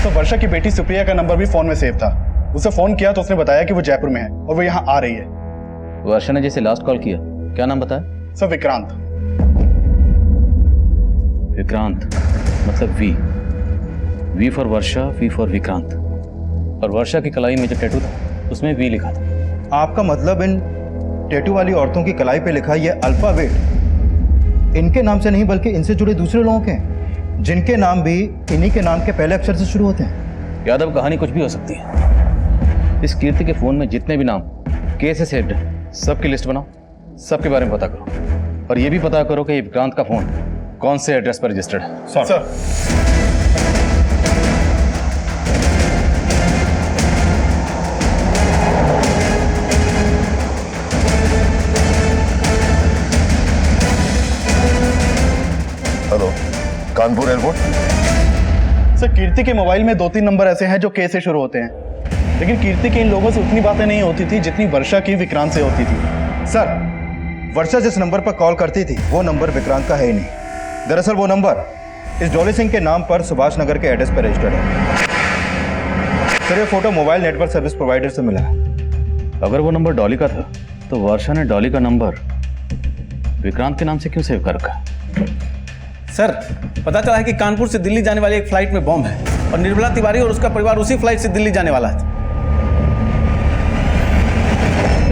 तो वर्षा की बेटी सुप्रिया का नंबर भी फोन में सेव था। उसे फोन किया तो उसने बताया कि वो जयपुर में है और वो यहाँ आ रही है। वर्षा ने जैसे लास्ट कॉल किया, क्या नाम बताया? सर विक्रांत। विक्रांत मतलब V for Varsha, V for Vikrant. और वर्षा की कलाई में जो टैटू था उसमें वी लिखा था। आपका मतलब इन टैटू वाली औरतों की कलाई पे लिखा ये अल्फाबेट इनके नाम से नहीं बल्कि इनसे जुड़े दूसरे लोगों के हैं, जिनके नाम भी इन्हीं के नाम के पहले अक्षर से शुरू होते हैं। यादव कहानी कुछ भी हो सकती है। इस कीर्ति के फोन में जितने भी नाम के से सेव्ड है सबकी लिस्ट बनाओ सबके बारे में पता करो और ये भी पता करो कि ये विक्रांत का फोन कौन से एड्रेस पर रजिस्टर्ड है। Sir hello, Kanpur airport. Sir Kirti के मोबाइल में 2-3 नंबर ऐसे हैं जो के से शुरू होते हैं, लेकिन कीर्ति की इन लोगों से उतनी बातें नहीं होती थी जितनी वर्षा की विक्रांत से होती थी। सर, वर्षा जिस नंबर पर कॉल करती थी वो नंबर विक्रांत का है ही नहीं। दरअसल वो नंबर इस डॉली सिंह के नाम पर सुभाष नगर के एड्रेस पर रजिस्टर्ड है। सर ये photo mobile network service provider से मिला है। अगर वो नंबर डॉली का था तो वर्षा ने डॉली का नंबर विक्रांत के नाम से क्यों सेव कर रखा? सर, पता चला है कि कानपुर से दिल्ली जाने वाली एक फ्लाइट में बॉम्ब है और निर्मला तिवारी और उसका परिवार उसी फ्लाइट से दिल्ली जाने वाला है।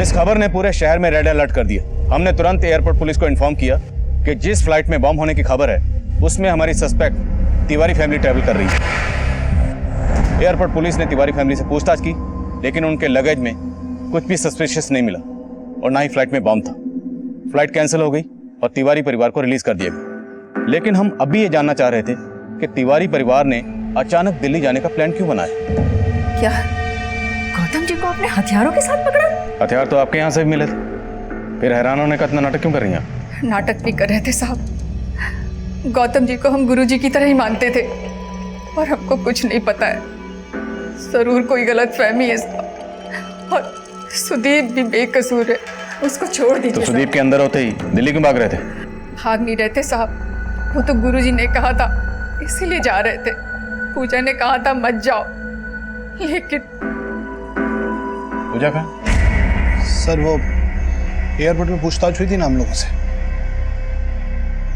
इस खबर ने पूरे शहर में रेड अलर्ट कर दिया। हमने तुरंत एयरपोर्ट पुलिस को इन्फॉर्म किया कि जिस फ्लाइट में बॉम्ब होने की खबर है उसमें हमारी सस्पेक्ट तिवारी फैमिली ट्रैवल कर रही है। एयरपोर्ट पुलिस ने तिवारी फैमिली से पूछताछ की, लेकिन उनके लगेज में कुछ भी सस्पिशियस नहीं मिला और ना ही फ्लाइट में बॉम्ब था। फ्लाइट कैंसिल हो गई और तिवारी परिवार को रिलीज कर दिया गया। लेकिन हम अभी ये जानना चाह रहे थे कि तिवारी परिवार ने अचानक दिल्ली जाने का प्लान क्यों बनाया? क्या गौतम जी को आपने हथियारों के साथ पकड़ा? हथियार तो आपके यहाँ से भी मिले थे, फिर हैरान होने का इतना नाटक क्यों कर रही हैं? नाटक नहीं कर रहे थे साहब। गौतम जी को हम गुरुजी की तरह ही मानते थे और हमको कुछ नहीं पता है। जरूर कोई गलत फहमी है साहब। और सुदीप भी बेकसूर है, उसको छोड़ दीजिए। तो सुदीप के अंदर होते ही दिल्ली क्यों भाग रहे थे? भाग नहीं रहे थे साहब, वो तो गुरुजी ने कहा था इसीलिए जा रहे थे। पूजा ने कहा था मत जाओ, लेकिन पूजा का सर वो एयरपोर्ट में पूछताछ हुई थी ना हम लोगों से,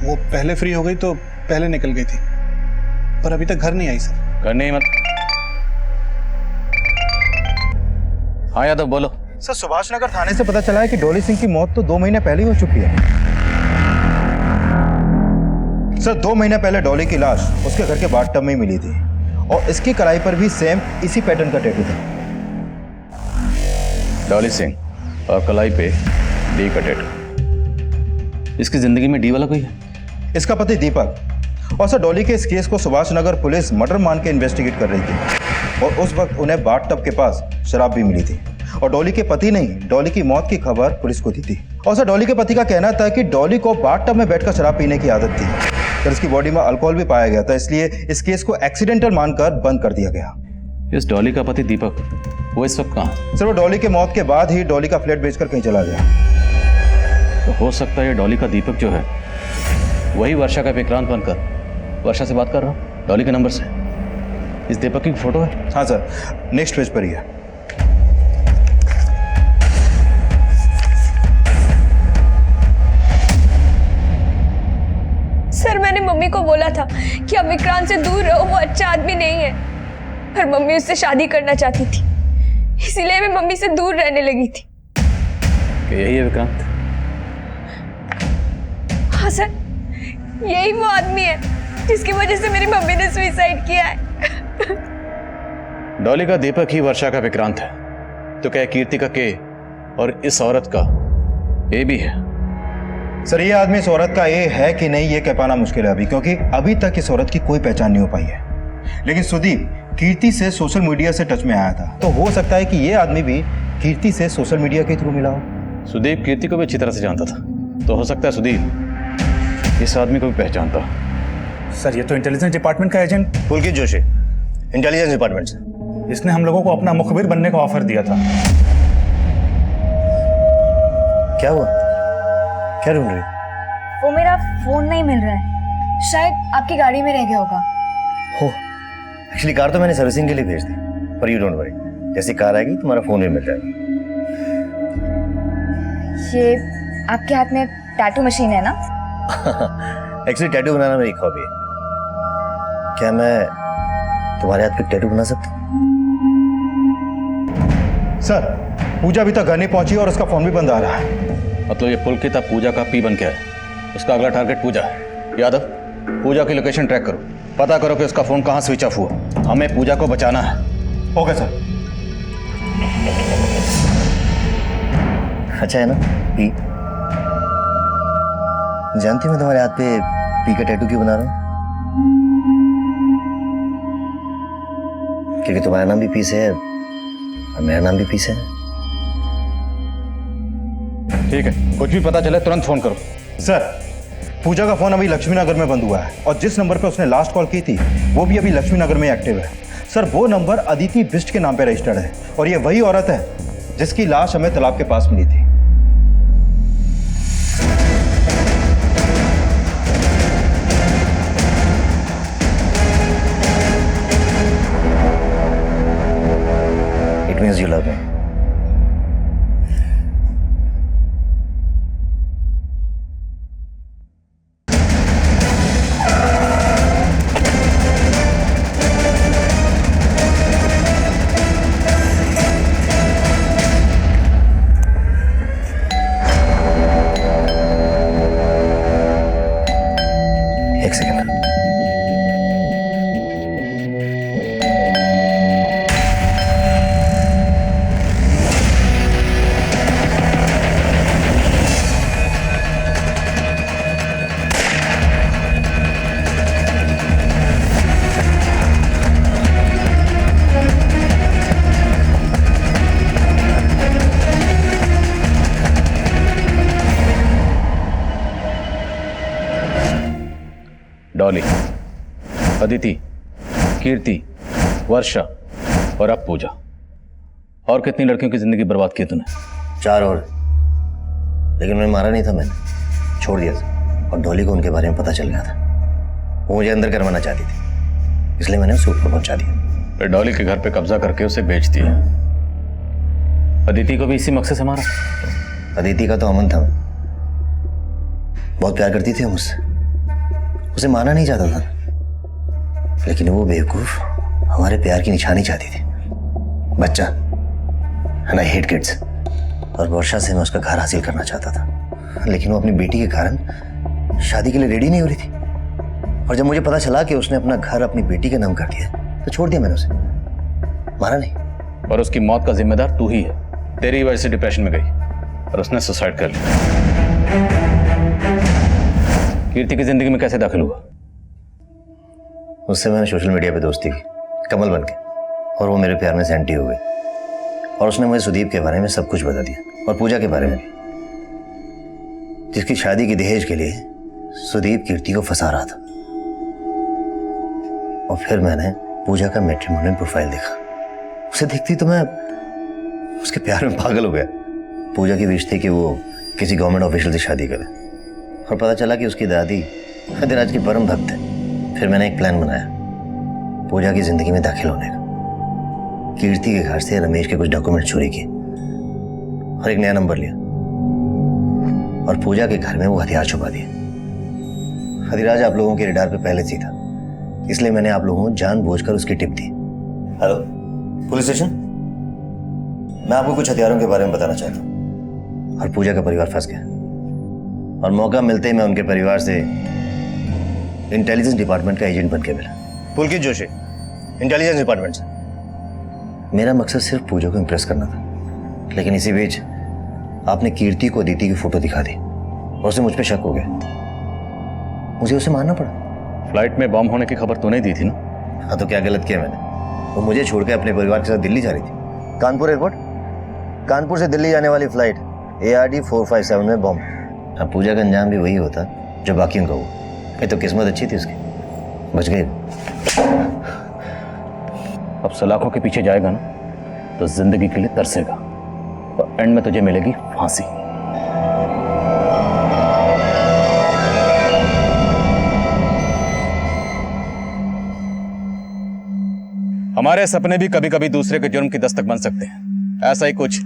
वो पहले फ्री हो गई तो पहले निकल गई थी, पर अभी तक घर नहीं आई सर। घर नहीं? मत। हाँ यादव बोलो। सर सुभाष नगर थाने से पता चला है कि डॉली सिंह की मौत तो 2 महीने पहले ही हो चुकी है। सर 2 महीने पहले डॉली की लाश उसके घर के बाथटब में ही मिली थी और इसकी कलाई पर भी सेम इसी पैटर्न का टैटू था। डॉली सिंह और कलाई पे डी का टैटू। इसकी जिंदगी में डी वाला कोई है? इसका पति दीपक। और सर डॉली के इस केस को सुभाष नगर पुलिस मर्डर मान के इन्वेस्टिगेट कर रही थी और उस वक्त उन्हें बाथटब के पास शराब भी मिली थी और डॉली के पति ने डॉली की मौत की खबर पुलिस को दी थी। और सर डॉली के पति का कहना था कि डॉली को बाथटब में बैठकर शराब पीने की आदत थी। सर उसकी बॉडी में अल्कोहल भी पाया गया था, इसलिए इस केस को एक्सीडेंटल मानकर बंद कर दिया गया। इस डॉली का पति दीपक, वो इस वक्त कहाँ? सर वो डॉली के मौत के बाद ही डॉली का फ्लैट बेचकर कहीं चला गया। तो हो सकता है ये डॉली का दीपक जो है वही वर्षा का विक्रांत बनकर वर्षा से बात कर रहा हूँ डॉली के नंबर से। इस दीपक की फोटो है? हाँ सर, नेक्स्ट पेज पर ही है। सर मैंने मम्मी को बोला था कि अब विक्रांत से दूर रहो, वो अच्छा आदमी नहीं है, पर मम्मी उससे शादी करना चाहती थी, इसीलिए मैं मम्मी से दूर रहने लगी थी। यही है विक्रांत? हाँ सर, यही वो आदमी है जिसकी वजह से मेरी मम्मी ने सुसाइड किया है। डॉली का दीपक ही वर्षा का विक्रांत है, तो क्या कीर्ति का के और इस औरत का ए भी है? सर ये आदमी इस औरत का ए है कि नहीं ये कह पाना मुश्किल है अभी, क्योंकि अभी तक इस औरत की कोई पहचान नहीं हो पाई है। लेकिन सुदीप कीर्ति से सोशल मीडिया से टच में आया था, तो हो सकता है कि ये आदमी भी कीर्ति से सोशल मीडिया के थ्रू मिला हो। सुदीप कीर्ति को भी अच्छी तरह से जानता था, तो हो सकता है सुदीप इस आदमी को भी पहचानता। सर ये तो इंटेलिजेंस डिपार्टमेंट का एजेंट पुलकित जोशी, इंटेलिजेंस डिपार्टमेंट से। इसने हम लोगों को अपना मुखबिर बनने का ऑफर दिया था। क्या हुआ? क्या ढूंढ रही? वो मेरा फोन नहीं मिल रहा है, शायद आपकी गाड़ी में रह गया होगा। हो, एक्चुअली कार तो मैंने सर्विसिंग के लिए भेज दी, पर यू डोंट वरी, जैसी कार आएगी तुम्हारा फोन भी मिल जाएगा। ये आपके हाथ में टैटू मशीन है ना? एक्चुअली टैटू बनाना मेरी हॉबी है। क्या मैं तुम्हारे हाथ पे टैटू बना सकता हूँ? सर पूजा अभी तक घर नहीं पहुंची और उसका फोन भी बंद आ रहा है। मतलब ये पुलकित अब पूजा का पी बन के है, उसका अगला टारगेट पूजा है। यादव पूजा की लोकेशन ट्रैक करो, पता करो कि उसका फोन कहाँ स्विच ऑफ हुआ। हमें पूजा को बचाना है। Okay sir. अच्छा है ना पी? जानती हो मैं तुम्हारे हाथ पे पी का टैटू क्यों बना रहा हूँ? क्योंकि तुम्हारा नाम भी पी से है और मेरा नाम भी पी से है। ठीक है, कुछ भी पता चले तुरंत फोन करो। सर, पूजा का फोन अभी लक्ष्मी नगर में बंद हुआ है और जिस नंबर पे उसने लास्ट कॉल की थी वो भी अभी लक्ष्मी नगर में एक्टिव है। सर, वो नंबर अदिति बिष्ट के नाम पे रजिस्टर्ड है और ये वही औरत है जिसकी लाश हमें तालाब के पास मिली थी। It means you love me. एक सेकंड। डॉली, अदिति, कीर्ति, वर्षा और अब पूजा। और कितनी लड़कियों की जिंदगी बर्बाद की तूने? 4 और, लेकिन उन्हें मारा नहीं था मैंने, छोड़ दिया था। और डॉली को उनके बारे में पता चल गया था। वो मुझे अंदर करवाना चाहती थी, इसलिए मैंने उसे ऊपर पहुंचा दिया। फिर डॉली के घर पे कब्जा करके उसे बेच दिया। अदिति को भी इसी मकसद से मारा? अदिति का तो अमन था, बहुत प्यार करती थी मुझसे, उसे मारना नहीं चाहता था, लेकिन वो बेवकूफ हमारे प्यार की निशानी चाहती थी। बच्चा, एंड आई हेट किड्स। और वर्षा से मैं उसका घर हासिल करना चाहता था, लेकिन वो अपनी बेटी के कारण शादी के लिए रेडी नहीं हो रही थी। और जब मुझे पता चला कि उसने अपना घर अपनी बेटी के नाम कर दिया तो छोड़ दिया मैंने उसे, मारा नहीं। और उसकी मौत का जिम्मेदार तू ही है। तेरी वजह से डिप्रेशन में गई और उसने सुसाइड कर लिया। कीर्ति की जिंदगी में कैसे दाखिल हुआ? उससे मैंने सोशल मीडिया पे दोस्ती की, कमल बन के, और वो मेरे प्यार में सेंटी हो गई। और उसने मुझे सुदीप के बारे में सब कुछ बता दिया, और पूजा के बारे में भी, जिसकी शादी की दहेज के लिए सुदीप कीर्ति को फंसा रहा था। और फिर मैंने पूजा का मैट्रिमोनियल प्रोफाइल देखा। उसे देखती तो मैं उसके प्यार में पागल हो गया। पूजा की विश थी कि वो किसी गवर्नमेंट ऑफिशियल से शादी करे, और पता चला कि उसकी दादी अधिराज की परम भक्त है। फिर मैंने एक प्लान बनाया पूजा की जिंदगी में दाखिल होने का। कीर्ति के घर से रमेश के कुछ डॉक्यूमेंट चोरी किए और एक नया नंबर लिया, और पूजा के घर में वो हथियार छुपा दिए। अधिराज आप लोगों के रडार पे पहले से ही था, इसलिए मैंने आप लोगों को जानबूझकर उसकी टिप दी। हेलो पुलिस स्टेशन, मैं आपको कुछ हथियारों के बारे में बताना चाहता हूँ। और पूजा का परिवार फंस गया, और मौका मिलते ही मैं उनके परिवार से इंटेलिजेंस डिपार्टमेंट का एजेंट बन के मिला। पुलकित जोशी, इंटेलिजेंस डिपार्टमेंट से। मेरा मकसद सिर्फ पूजा को इंप्रेस करना था, लेकिन इसी बीच आपने कीर्ति को अदिति की फोटो दिखा दी और उसे मुझ पे शक हो गया। मुझे उसे मारना पड़ा। फ्लाइट में बॉम्ब होने की खबर तूने दी थी ना? हाँ, तो क्या गलत किया मैंने? वो मुझे छोड़ के अपने परिवार के साथ दिल्ली जा रही थी। कानपुर एयरपोर्ट, कानपुर से दिल्ली जाने वाली फ्लाइट ARD 457 में बॉम्ब। अब पूजा का अंजाम भी वही होता जो बाकियों का हुआ। ये तो किस्मत अच्छी थी उसकी, बच गई। अब सलाखों के पीछे जाएगा ना तो जिंदगी के लिए तरसेगा, और एंड में तुझे मिलेगी फांसी। हमारे सपने भी कभी कभी दूसरे के जुर्म की दस्तक बन सकते हैं। ऐसा ही कुछ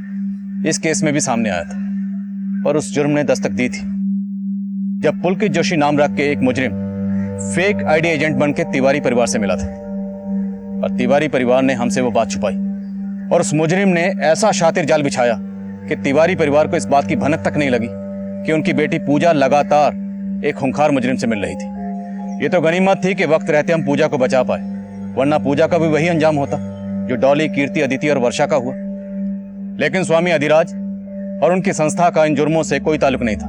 इस केस में भी सामने आया था, और उस जुर्म ने दस्तक दी थी जब पुलकित जोशी नाम रख के एक मुजरिम फेक ID एजेंट बन के तिवारी परिवार से मिला था, और तिवारी परिवार ने हमसे वो बात छुपाई, और उस मुजरिम ने ऐसा शातिर जाल बिछाया कि तिवारी परिवार को इस बात की भनक तक नहीं लगी कि उनकी बेटी पूजा लगातार एक खूंखार मुजरिम से मिल रही थी। ये तो गनीमत थी कि वक्त रहते हम पूजा को बचा पाए, वरना पूजा का भी वही अंजाम होता जो डॉली, कीर्ति, अदिति और वर्षा का हुआ। लेकिन स्वामी अधिराज और उनकी संस्था का इन जुर्मों से कोई ताल्लुक नहीं था।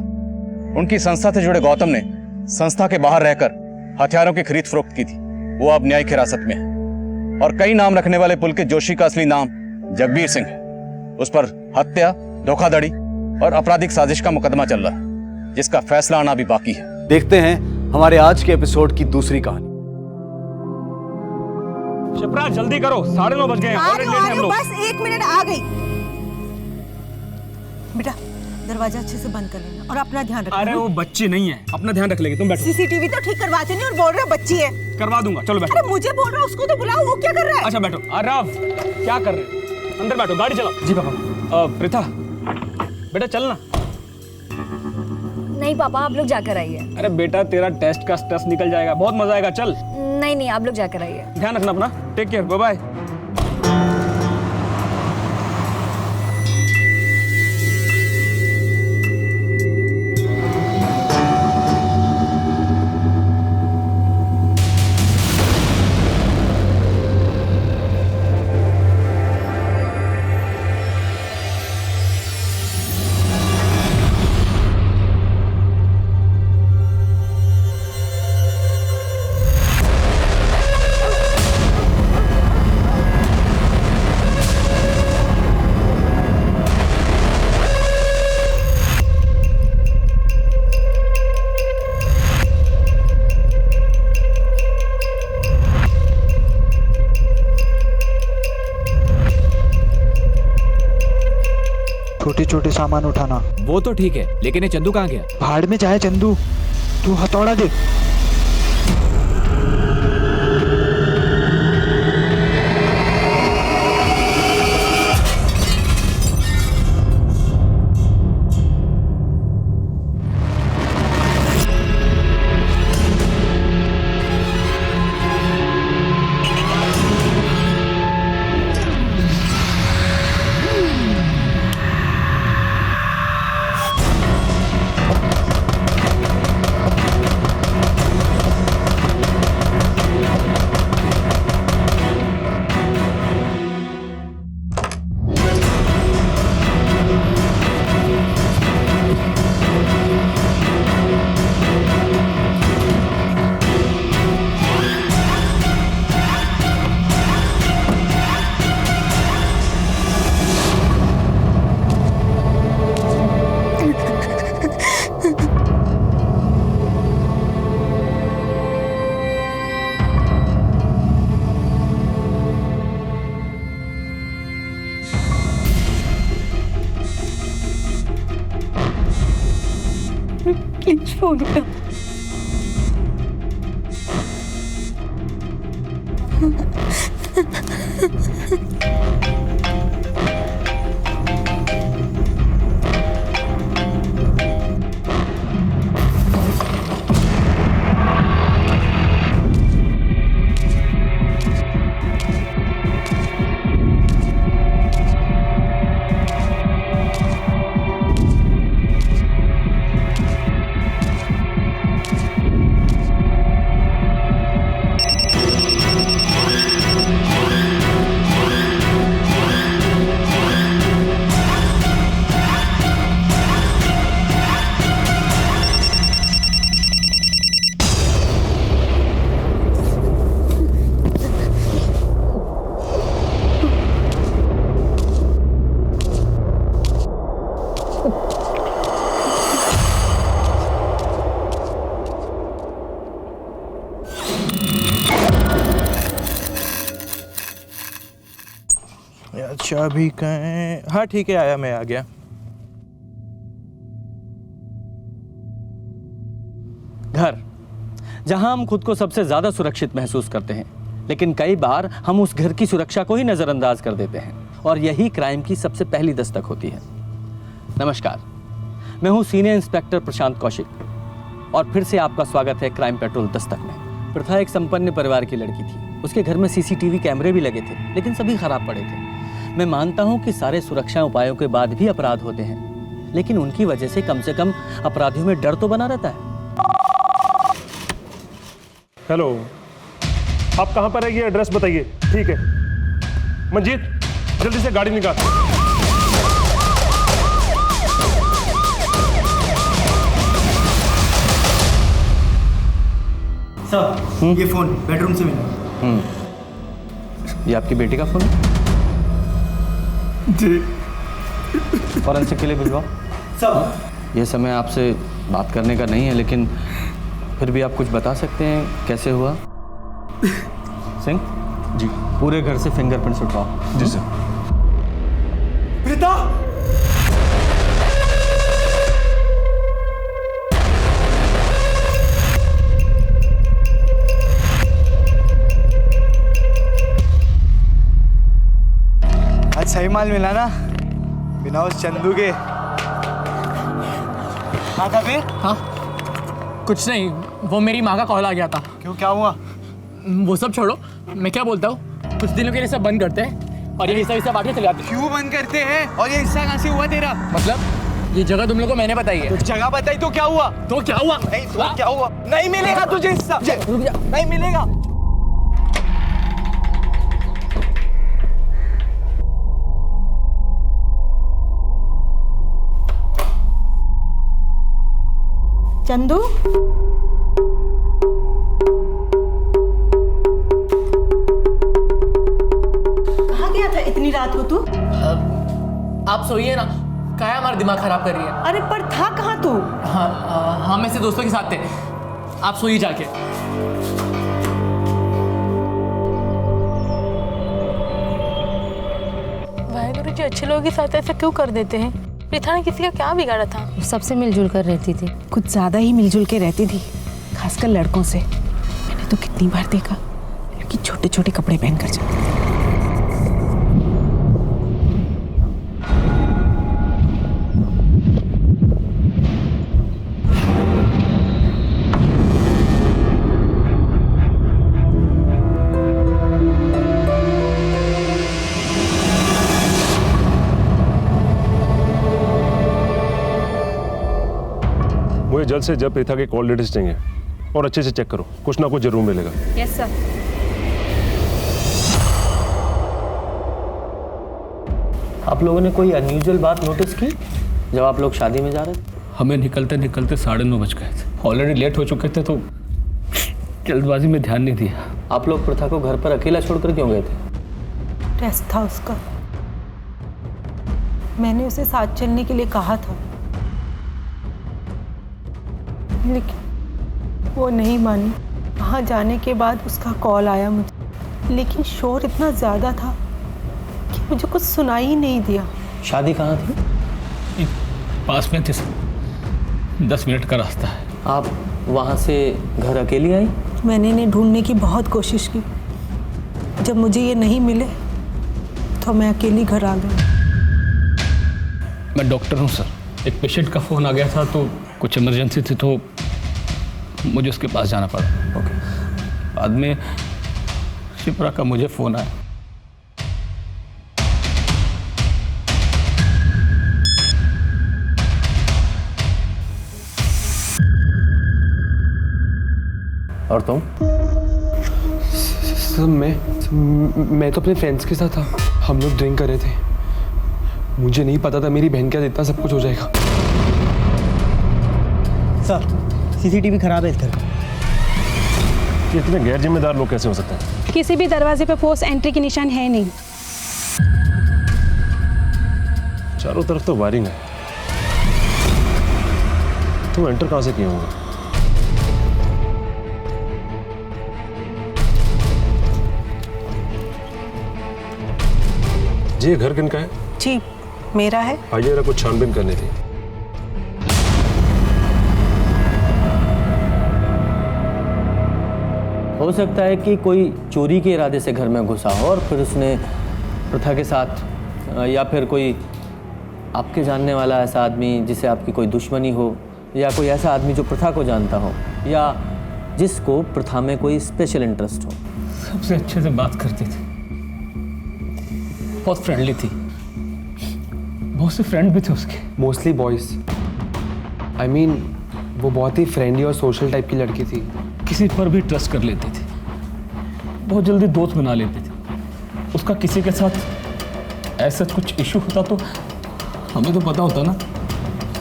उनकी संस्था से जुड़े गौतम ने संस्था के बाहर रहकर हथियारों की खरीद फरोख्त की थी। वो अब न्यायिक हिरासत में है और कई नाम रखने वाले पुलकित जोशी का असली नाम जगबीर सिंह है। उस पर हत्या, धोखाधड़ी और आपराधिक साजिश का मुकदमा चल रहा है, जिसका फैसला आना भी बाकी है। देखते हैं हमारे आज के एपिसोड की दूसरी कहानी। शिप्रा जल्दी करो, 9:30 बज गए हैं। ऑलरेडी लेट हैं हम लोग। बस 1 मिनट, आ गई। बेटा दरवाजा अच्छे से बंद कर लेना और अपना ध्यान रखना। अरे वो बच्ची नहीं है, अपना ध्यान रख लेंगे, तुम बैठो। सीसीटीवी तो ठीक करवाते नहीं और बोल रहा बच्ची है। करवा दूंगा, चलो बैठो। अरे मुझे बोल रहा, उसको तो बुलाओ, वो क्या कर रहा है? अच्छा बैठो। आरव क्या कर रहे हैं? अंदर बैठो, गाड़ी चलाओ। जी पापा। प्रीता बेटा चलना। नहीं पापा, आप लोग जाकर आइए। अरे बेटा तेरा टेस्ट का स्ट्रेस निकल जाएगा, बहुत मजा आएगा, चल। नहीं नहीं, आप लोग जाकर आइए। ध्यान रखना अपना, टेक केयर, बाय बाय। छोटे छोटे सामान उठाना। वो तो ठीक है, लेकिन ये चंदू कहाँ गया? भाड़ में जाए चंदू, तू हथौड़ा दे। प्लीज फोन उठा। चाबी कहीं? हाँ ठीक है, आया, मैं आ गया। घर, जहां हम खुद को सबसे ज्यादा सुरक्षित महसूस करते हैं, लेकिन कई बार हम उस घर की सुरक्षा को ही नजरअंदाज कर देते हैं, और यही क्राइम की सबसे पहली दस्तक होती है। नमस्कार, मैं हूं सीनियर इंस्पेक्टर प्रशांत कौशिक, और फिर से आपका स्वागत है क्राइम पेट्रोल दस्तक में। प्रथा एक संपन्न परिवार की लड़की थी। उसके घर में सीसीटीवी कैमरे भी लगे थे, लेकिन सभी खराब पड़े थे। मैं मानता हूं कि सारे सुरक्षा उपायों के बाद भी अपराध होते हैं, लेकिन उनकी वजह से कम अपराधियों में डर तो बना रहता है। हेलो, आप कहाँ पर है, ये एड्रेस बताइए। ठीक है मंजीत, जल्दी से गाड़ी निकाल। सर ये फोन बेडरूम से मिला। ये आपकी बेटी का फोन है? जी। फॉरेंसिक के लिए भिजवाओ। सर ये समय आपसे बात करने का नहीं है, लेकिन फिर भी आप कुछ बता सकते हैं कैसे हुआ? सिंह जी। पूरे घर से फिंगरप्रिंट्स उठवाओ। जी सर। प्रीता आज सही माल मिला ना, बिना उस चंदू के। हाँ था फिर? हाँ कुछ नहीं, वो मेरी माँ का कॉल आ गया था। क्यों, क्या हुआ? वो सब छोड़ो, मैं क्या बोलता हूँ, कुछ दिनों के लिए सब बंद करते हैं और ये हिस्सा बांट के चले जाते हैं। क्यों बंद करते हैं? और ये हिस्सा कहाँ से हुआ तेरा? मतलब ये जगह तुम लोगों को मैंने बताई है। तो जगह बताई तो क्या हुआ? तो क्या हुआ? नहीं तो क्या हुआ? नहीं मिलेगा तुझे हिस्सा, नहीं मिलेगा। चंदू कहाँ गया था इतनी रात को तू? आप सोइए ना, क्या है हमारा दिमाग खराब कर रही है। अरे पर था कहाँ तू? हाँ मैं से दोस्तों के साथ थे, आप सोइए जाके। वाहेगुरु जी अच्छे लोगों के साथ ऐसा क्यों कर देते हैं? प्रीता ने किसी का क्या बिगाड़ा था? सबसे मिलजुल कर रहती थी। कुछ ज़्यादा ही मिलजुल के रहती थी, खासकर लड़कों से। मैंने तो कितनी बार देखा लड़की छोटे छोटे कपड़े पहनकर जाती। मुझे जल्द से जल्द प्रीता के कॉल डिटेल्स चाहिए और अच्छे से चेक करो, कुछ ना कुछ जरूर मिलेगा। Yes sir. आप लोगों ने कोई अनयूजुअल बात नोटिस की जब आप लोग शादी में जा रहे थे? हमें निकलते निकलते 9:30 बज गए थे। ऑलरेडी लेट हो चुके थे तो जल्दबाजी में ध्यान नहीं दिया। आप लोग प्रथा को घर पर अकेला छोड़कर क्यों गए थे? टेस्ट था उसका, मैंने उसे साथ चलने के लिए कहा था, लेकिन वो नहीं मानी। वहाँ जाने के बाद उसका कॉल आया मुझे, लेकिन शोर इतना ज़्यादा था कि मुझे कुछ सुनाई ही नहीं दिया। शादी कहाँ थी? पास में थे सर, 10 मिनट का रास्ता है। आप वहाँ से घर अकेली आई? मैंने इन्हें ढूंढने की बहुत कोशिश की, जब मुझे ये नहीं मिले तो मैं अकेली घर आ गई। मैं डॉक्टर हूँ सर, एक पेशेंट का फ़ोन आ गया था तो कुछ इमरजेंसी थी तो मुझे उसके पास जाना पड़ा। ओके। बाद में शिप्रा का मुझे फ़ोन आया। और तुम? सर मैं तो अपने फ्रेंड्स के साथ था, हम लोग ड्रिंक कर रहे थे। मुझे नहीं पता था मेरी बहन के साथ इतना सब कुछ हो जाएगा। सर सीसीटीवी खराब है इस घर का। ये इतने गैर जिम्मेदार लोग कैसे हो सकते हैं? किसी भी दरवाजे पे फोर्स एंट्री के निशान है नहीं। चारों तरफ तो वायरिंग है, तुम एंटर कहाँ से किए होंगे? जी ये घर किनका है? जी मेरा है। आइए जरा कुछ छानबीन करनी थी। हो सकता है कि कोई चोरी के इरादे से घर में घुसा हो और फिर उसने प्रथा के साथ, या फिर कोई आपके जानने वाला ऐसा आदमी जिसे आपकी कोई दुश्मनी हो, या कोई ऐसा आदमी जो प्रथा को जानता हो, या जिसको प्रथा में कोई स्पेशल इंटरेस्ट हो। सबसे अच्छे से बात करती थी, बहुत फ्रेंडली थी, बहुत से फ्रेंड भी थे उसके। Mostly boys. आई मीन वो बहुत ही फ्रेंडली और सोशल टाइप की लड़की थी। किसी पर भी ट्रस्ट कर लेती थी, बहुत जल्दी दोस्त बना लेती थी। उसका किसी के साथ ऐसा कुछ इशू होता तो हमें तो पता होता ना,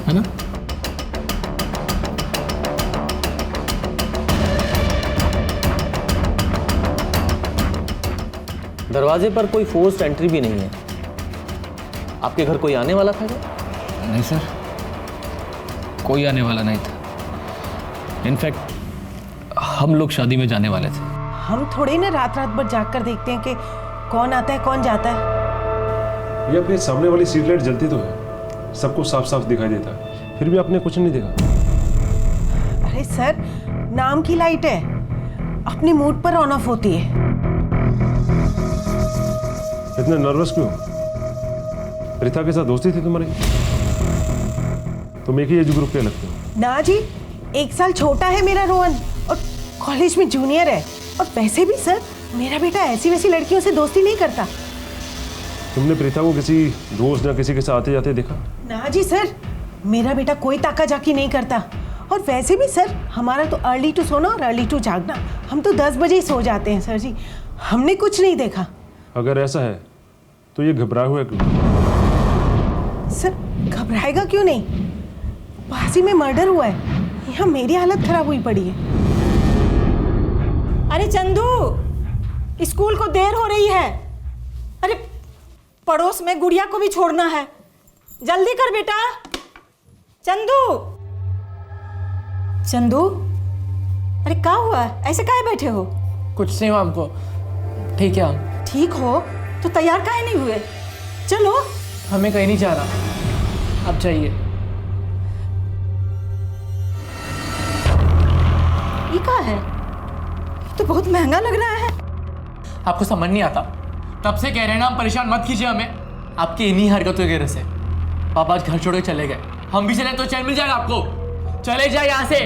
है ना? दरवाजे पर कोई फोर्स्ड एंट्री भी नहीं है। आपके घर कोई आने वाला था क्या? नहीं सर, कोई आने वाला नहीं था। इनफैक्ट हम लोग शादी में जाने वाले थे। हम थोड़े ना रात रात भर जाग कर देखते हैं कि कौन आता है कौन जाता है। ये अपने सामने वाली स्ट्रीट लाइट जलती तो है, सबको साफ साफ दिखाई देता है, फिर भी आपने कुछ नहीं देखा। अरे सर, नाम की लाइट है, अपने मूड पर ऑन ऑफ होती है। इतने नर्वस क्यों? प्रीता के साथ दोस्ती थी तुम्हारी? तुम एक ही एज ग्रुप के लगते हो। ना जी, 1 साल छोटा है मेरा रोहन और कॉलेज में जूनियर है। और वैसे भी सर, मेरा बेटा ऐसी वैसी लड़कियों से दोस्ती नहीं करता। तुमने प्रीता को किसी दोस्त या किसी के साथ आते जाते देखा? ना जी सर, मेरा बेटा कोई ताका जाकी नहीं करता। और वैसे भी सर, हमारा तो अर्ली टू सोना और अर्ली टू जागना। हम तो 10 बजे ही सो जाते हैं सर जी। हमने कुछ नहीं देखा। अगर ऐसा है तो ये घबराया हुआ क्यों? सर, घबराएगा क्यों नहीं? पास ही में मर्डर हुआ है, यहाँ मेरी हालत खराब हुई पड़ी है। अरे चंदू, स्कूल को देर हो रही है। अरे पड़ोस में गुड़िया को भी छोड़ना है, जल्दी कर बेटा। चंदू, चंदू, अरे क्या हुआ? ऐसे काहे बैठे हो? कुछ नहीं हुआ हमको, ठीक है हम। ठीक हो तो तैयार काहे नहीं हुए? चलो। हमें कहीं नहीं जा रहा, अब चाहिए। ये क्या है? तो बहुत महंगा लग रहा है। आपको समझ नहीं आता? तब से कह रहे हैं ना, हम परेशान मत कीजिए हमें आपकी इन्हीं हरकतों की वजह से। पापा आज घर छोड़ के चले गए, हम भी चले तो चैन मिल जाएगा आपको। चले जाए यहाँ से।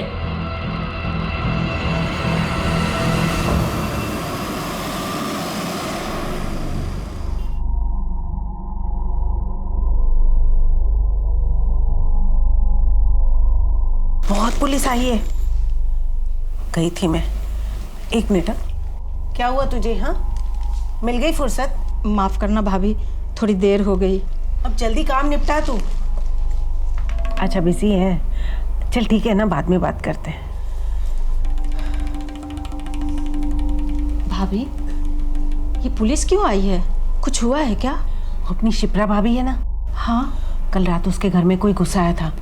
बहुत पुलिस आई है। गई थी मैं। 1 मिनट। क्या हुआ तुझे? हाँ, मिल गई फुर्सत? माफ करना भाभी, थोड़ी देर हो गई। अब जल्दी काम निपटा तू। अच्छा, बिजी है? चल ठीक है ना, बाद में बात करते हैं। भाभी, ये पुलिस क्यों आई है? कुछ हुआ है क्या? अपनी शिप्रा भाभी है ना? हाँ। कल रात उसके घर में कोई घुस आया था।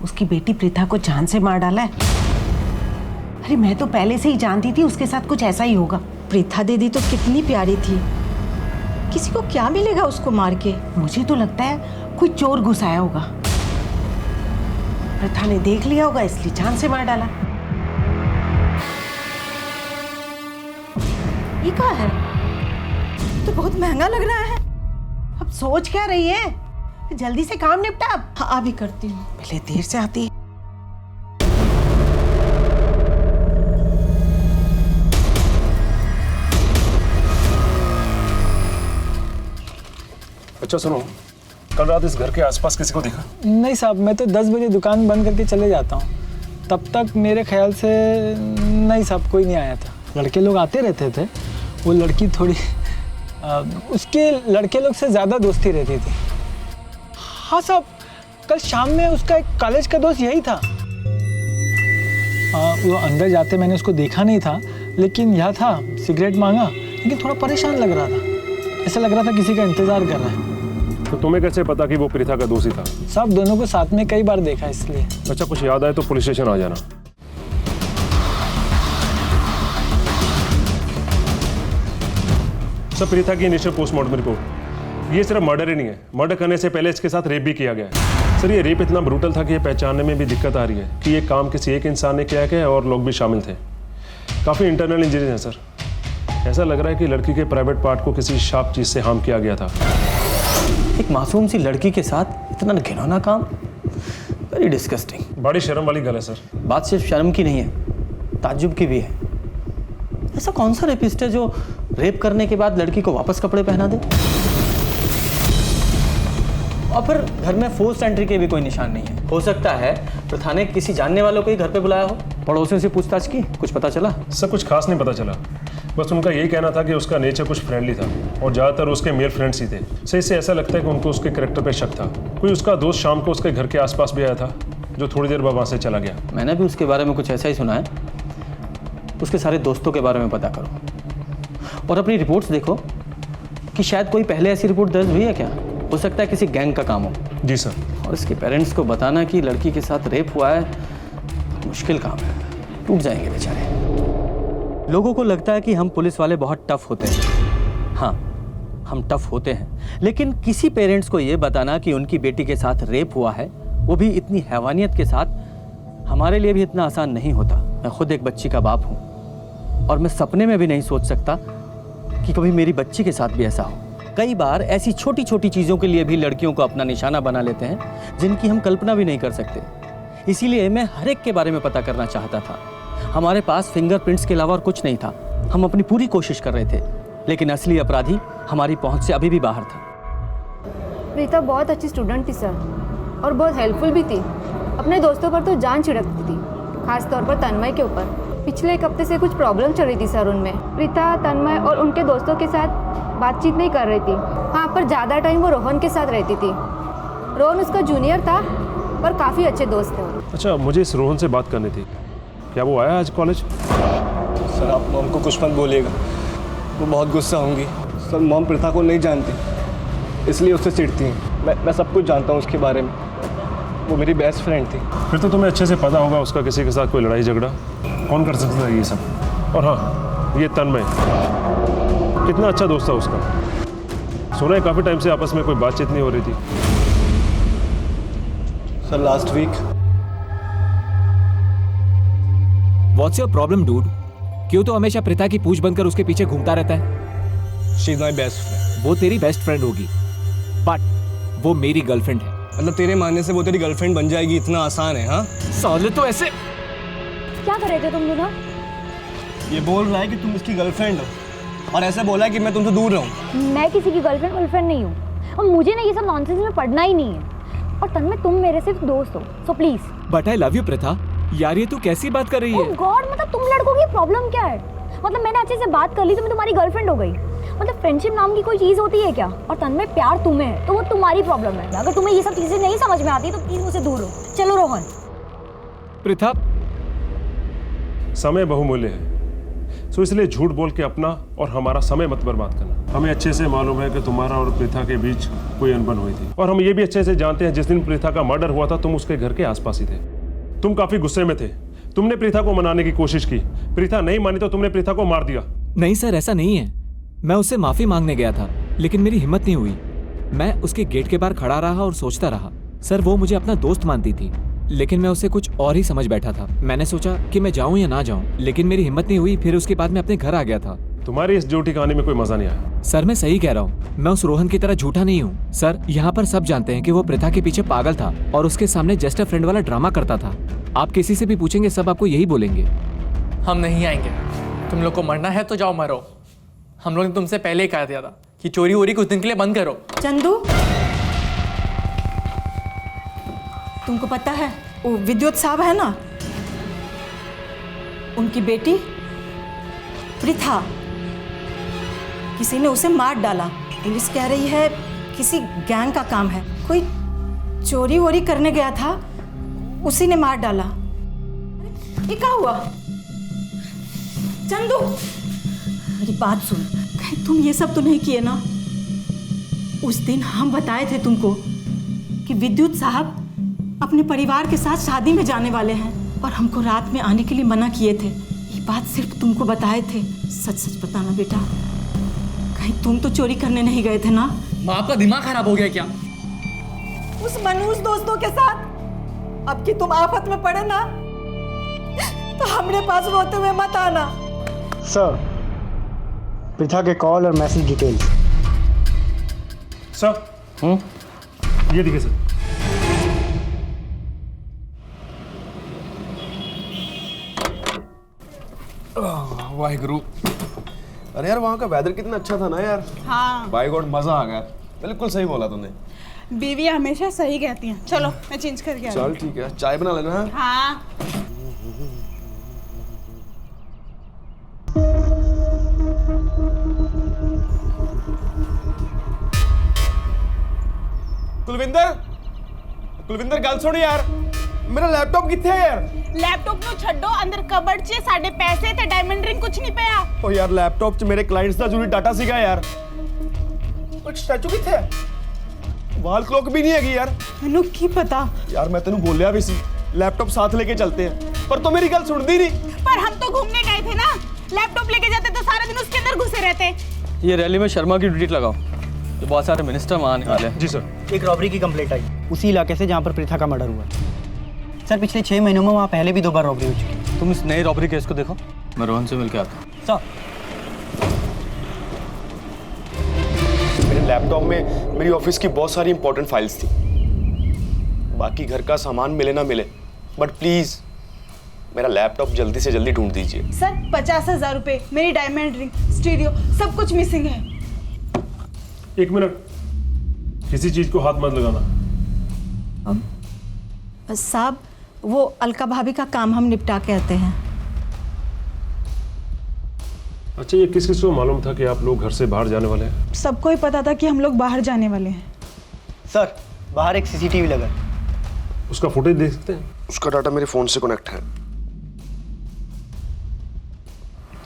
उसकी बेटी प्रीता को जान से मार डाला है। अरे मैं तो पहले से ही जानती थी उसके साथ कुछ ऐसा ही होगा। प्रीता दीदी तो कितनी प्यारी थी, किसी को क्या मिलेगा उसको मार के? मुझे तो लगता है कोई चोर घुस आया होगा। प्रथा ने देख लिया होगा, इसलिए जान से मार डाला। ये क्या है? तो बहुत महंगा लग रहा है। अब सोच क्या रही है? जल्दी से काम निपटा। अब हाँ, अभी करती हूँ। पहले देर से आती है। अच्छा सुनो, कल रात इस घर के आसपास किसी को देखा? नहीं साहब, मैं तो 10 बजे दुकान बंद करके चले जाता हूँ। तब तक मेरे ख्याल से नहीं साहब, कोई नहीं आया था। लड़के लोग आते रहते थे। वो लड़की थोड़ी उसके लड़के लोग से ज़्यादा दोस्ती रहती थी। हाँ साहब, कल शाम में उसका एक कॉलेज का दोस्त यही था। वो अंदर जाते मैंने उसको देखा नहीं था, लेकिन यह था, सिगरेट मांगा, लेकिन थोड़ा परेशान लग रहा था। ऐसा लग रहा था किसी का इंतजार कर रहा है। तो तुम्हें कैसे पता कि वो प्रीता का दोषी था? साहब, दोनों को साथ में कई बार देखा, इसलिए। अच्छा, कुछ याद आए तो पुलिस स्टेशन आ जाना। सर, प्रीता की इनिशियल पोस्टमार्टम रिपोर्ट, ये सिर्फ मर्डर ही नहीं है, मर्डर करने से पहले इसके साथ रेप भी किया गया है। सर, ये रेप इतना ब्रूटल था कि ये पहचानने में भी दिक्कत आ रही है कि ये काम किसी एक इंसान ने किया है और लोग भी शामिल थे। काफ़ी इंटरनल इंजरीज हैं सर। ऐसा लग रहा है कि लड़की के प्राइवेट पार्ट को किसी शार्प चीज़ से हार्म किया गया था। एक मासूम सी लड़की के साथ इतना घिनौना काम, वेरी डिस्गस्टिंग। बड़ी शर्म वाली गल है सर। बात सिर्फ शर्म की नहीं है, ताज्जुब की भी है। ऐसा कौन सा रेपिस्ट है जो रेप करने के बाद लड़की को वापस कपड़े पहना दे? और फिर घर में फोर्स एंट्री के भी कोई निशान नहीं है। हो सकता है प्रथा ने किसी जानने वालों को ही घर पे बुलाया हो। पड़ोसियों से पूछताछ की, कुछ पता चला? सब कुछ खास नहीं पता चला, बस उनका यही कहना था कि उसका नेचर कुछ फ्रेंडली था और ज़्यादातर उसके मेल फ्रेंड्स ही थे। सही से ऐसा लगता है कि उनको उसके कैरेक्टर पे शक था। कोई उसका दोस्त शाम को उसके घर के आसपास भी आया था, जो थोड़ी देर बाद वहाँ से चला गया। मैंने भी उसके बारे में कुछ ऐसा ही सुना है। उसके सारे दोस्तों के बारे में पता करो और अपनी रिपोर्ट्स देखो कि शायद कोई पहले ऐसी रिपोर्ट दर्ज हुई है क्या? हो सकता है किसी गैंग का काम हो। जी सर। और इसके पेरेंट्स को बताना कि लड़की के साथ रेप हुआ है मुश्किल काम है, टूट जाएंगे बेचारे। लोगों को लगता है कि हम पुलिस वाले बहुत टफ होते हैं। हाँ, हम टफ होते हैं, लेकिन किसी पेरेंट्स को ये बताना कि उनकी बेटी के साथ रेप हुआ है, वो भी इतनी हैवानियत के साथ, हमारे लिए भी इतना आसान नहीं होता। मैं खुद एक बच्ची का बाप हूँ और मैं सपने में भी नहीं सोच सकता कि कभी मेरी बच्ची के साथ भी ऐसा हो। कई बार ऐसी छोटी छोटी चीज़ों के लिए भी लड़कियों को अपना निशाना बना लेते हैं जिनकी हम कल्पना भी नहीं कर सकते। इसीलिए मैं हर एक के बारे में पता करना चाहता था। हमारे पास फिंगरप्रिंट्स के अलावा और कुछ नहीं था। हम अपनी पूरी कोशिश कर रहे थे, लेकिन असली अपराधी हमारी पहुंच से अभी भी बाहर था। प्रीता बहुत अच्छी स्टूडेंट थी सर, और बहुत हेल्पफुल भी थी। अपने दोस्तों पर तो जान छिड़कती थी, खास तौर पर तन्मय के ऊपर। पिछले एक हफ्ते से कुछ प्रॉब्लम चल रही थी सर उनमें। प्रीता, तन्मय और उनके दोस्तों के साथ बातचीत नहीं कर रही थी। हाँ, पर ज़्यादा टाइम वो रोहन के साथ रहती थी। रोहन उसका जूनियर था, पर काफ़ी अच्छे दोस्त थे। अच्छा, मुझे इस रोहन से बात करनी थी। क्या वो आया आज कॉलेज? सर आप मॉम को कुछ मत बोलिएगा, वो बहुत गुस्सा होंगी। सर मॉम प्रीता को नहीं जानती, इसलिए उससे चिढ़ती हैं। मैं सब कुछ जानता हूँ उसके बारे में, वो मेरी बेस्ट फ्रेंड थी। फिर तो तुम्हें अच्छे से पता होगा उसका किसी के साथ कोई लड़ाई झगड़ा। कौन कर सकता है ये सब? और हाँ, ये तन्मय कितना अच्छा दोस्त था उसका। सुना है काफ़ी टाइम से आपस में कोई बातचीत नहीं हो रही थी। Sir last week. What's your problem dude? क्यों तो हमेशा प्रीता की पूछ बनकर उसके पीछे घूमता रहता है? She is my best friend. वो तेरी बेस्ट फ्रेंड होगी, बट वो मेरी गर्लफ्रेंड है। मतलब तेरे मानने से वो तेरी गर्लफ्रेंड बन जाएगी इतना आसान है? हाँ साले तो ऐसे। क्या कर रहे थे तुम दोनों? ये बोल रहा है कि तुम इसकी गर्लफ्रेंड हो, और ऐसे बोला है कि मैं तुमसे दूर रहूं। मैं किसी की गर्लफ्रेंड नहीं हूँ, और मुझे ना ये सब नॉनसेंस में पढ़ना ही नहीं है। और तन्मय, तुम मेरे सिर्फ दोस्त हो, so please. But I love you Preeta. यार ये तू कैसी बात कर रही है? ओह गॉड, मतलब तुम लड़कों की प्रॉब्लम क्या है? मतलब मैंने अच्छे से बात कर ली तो मैं तुम्हारी गर्लफ्रेंड हो गई? मतलब फ्रेंडशिप नाम की कोई चीज होती है क्या? और तन्मय, प्यार तुम्हें है तो वो तुम्हारी प्रॉब्लम है। अगर तुम्हें ये सब चीजें नहीं समझ में आती तो प्लीज मुझसे दूर हो। चलो रोहन। प्रीता, समय बहुमूल्य है, सो इसलिए झूठ बोल के अपना और हमारा समय मत बर्बाद करना। हमें अच्छे से मालूम है कि तुम्हारा और प्रीता के बीच कोई अनबन हुई थी, और हम ये भी अच्छे से जानते हैं जिस दिन प्रीता का मर्डर हुआ था तुम उसके घर के आसपास ही थे। तुम काफी गुस्से में थे। तुमने प्रीता को मनाने की कोशिश की, प्रीता नहीं मानी तो तुमने प्रीता को मार दिया। नहीं सर, ऐसा नहीं है। मैं उससे माफी मांगने गया था, लेकिन मेरी हिम्मत नहीं हुई। मैं उसके गेट के बाहर खड़ा रहा और सोचता रहा। सर वो मुझे अपना दोस्त मानती थी, लेकिन मैं उसे कुछ और ही समझ बैठा था। मैंने सोचा कि मैं जाऊं या ना जाऊं, लेकिन मेरी हिम्मत नहीं हुई। फिर उसके बाद मैं अपने घर आ गया था। तुम्हारी इस झूठी कहानी में कोई मजा नहीं आया। सर मैं सही कह रहा हूँ, मैं उस रोहन की तरह झूठा नहीं हूँ। सर यहाँ पर सब जानते हैं कि वो प्रीता के पीछे पागल था और उसके सामने जस्ट अ फ्रेंड वाला ड्रामा करता था। आप किसी से भी पूछेंगे सब आपको यही बोलेंगे। हम नहीं आएंगे। तुम लोग को मरना है तो जाओ मरो। हम लोग ने तुमसे पहले ही कहा दिया था कि चोरी वोरी कुछ दिन के लिए बंद करो। चंदू, तुमको पता है वो विद्युत साहब है ना, उनकी बेटी प्रीता, किसी ने उसे मार डाला। पुलिस कह रही है किसी गैंग का काम है। कोई चोरी वोरी करने गया था, उसी ने मार डाला। ये क्या हुआ? चंदू, मेरी बात सुन, कहीं तुम ये सब तो नहीं किए ना? उस दिन हम बताए थे तुमको कि विद्युत साहब अपने परिवार के साथ शादी में जाने वाले हैं, और हमको रात में आने के लिए मना किए थे। ये बात सिर्फ तुमको बताए थे। सच सच बताना बेटा, कहीं तुम तो चोरी करने नहीं गए थे ना? माँ आपका दिमाग खराब हो गया क्या? उस मनहूस दोस्तों के साथ अब कि तुम आफत में पड़े ना, तो हमरे पास रोते हुए मत आना। सर, प्रीता के कॉल और मैसेज डिटेल्स। सर ये देखिए सर। वाहिगुरु। अरे यार वहाँ का वेदर कितना अच्छा था ना यार। हाँ, बाय गॉड मजा आ गया। बिल्कुल सही बोला तूने। बीवी हमेशा सही कहती हैं। चलो मैं चेंज करके आ रही हूँ। चल ठीक है, चाय बना लेना। हाँ। कुलविंदर गल सुन यार, मेरा लैपटॉप किथे है यार? लैपटॉप नु छड्डो, अंदर कबड़ च साडे पैसे ते डायमंड रिंग कुछ नहीं पिया। ओ यार लैपटॉप च मेरे क्लाइंट्स दा जरूरी डाटा सीगा यार। कुछ स्टैचू किथे है? वाल क्लॉक भी नहीं हैगी यार। मैनू की पता यार मैं तेनू बोलिया भी सी लैपटॉप साथ लेके चलते हैं, पर तो मेरी गल सुनती नहीं। पर हम तो घूमने गए थे ना, लैपटॉप लेके जाते तो सारा दिन उसके अंदर घुसे रहते। ये रैली में शर्मा की ड्यूटी लगाओ, तो बहुत सारे मिनिस्टर वहाँ आने वाले हैं। जी सर। एक रॉबरी की कंप्लेंट आई उसी इलाके से जहाँ पर प्रीथा का मर्डर हुआ। सर पिछले 6 महीनों में वहाँ पहले भी 2 बार रॉबरी हो चुकी है। तुम इस नए रॉबरी केस को देखो, मैं रोहन से मिलकर आता हूँ। सर मेरे लैपटॉप में मेरी ऑफिस की बहुत सारी इंपॉर्टेंट फाइल्स थी। बाकी घर का सामान मिले ना मिले, बट प्लीज मेरा लैपटॉप जल्दी से जल्दी ढूंढ दीजिए। सर 50,000 रुपए, मेरी डायमंड रिंग, स्टीरियो सब कुछ मिसिंग है। 1 मिनट, किसी चीज को हाथ मत लगाना। साहब वो अलका भाभी का काम हम निपटा के आते हैं। अच्छा, ये किस किस को मालूम था कि आप लोग घर से बाहर जाने वाले हैं? सबको ही पता था कि हम लोग बाहर जाने वाले हैं। सर बाहर एक सीसीटीवी लगा है। उसका फुटेज देख सकते हैं? उसका डाटा मेरे फोन से कनेक्ट है,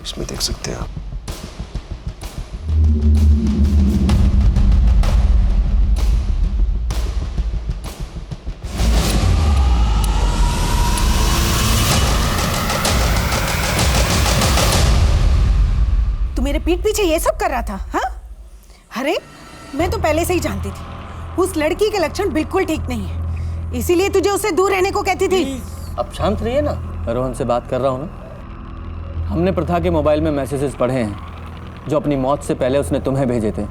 इसमें देख सकते हैं आप। तू मेरे पीठ पीछे ये सब कर रहा था? हाँ, अरे मैं तो पहले से ही जानती थी उस लड़की के लक्षण बिल्कुल ठीक नहीं है, इसीलिए तुझे उससे दूर रहने को कहती थी। अब शांत रहिए ना, मैं रोहन से बात कर रहा हूँ ना। हमने प्रथा के मोबाइल में मैसेजेस पढ़े हैं जो अपनी मौत से पहले उसने तुम्हें भेजे थे।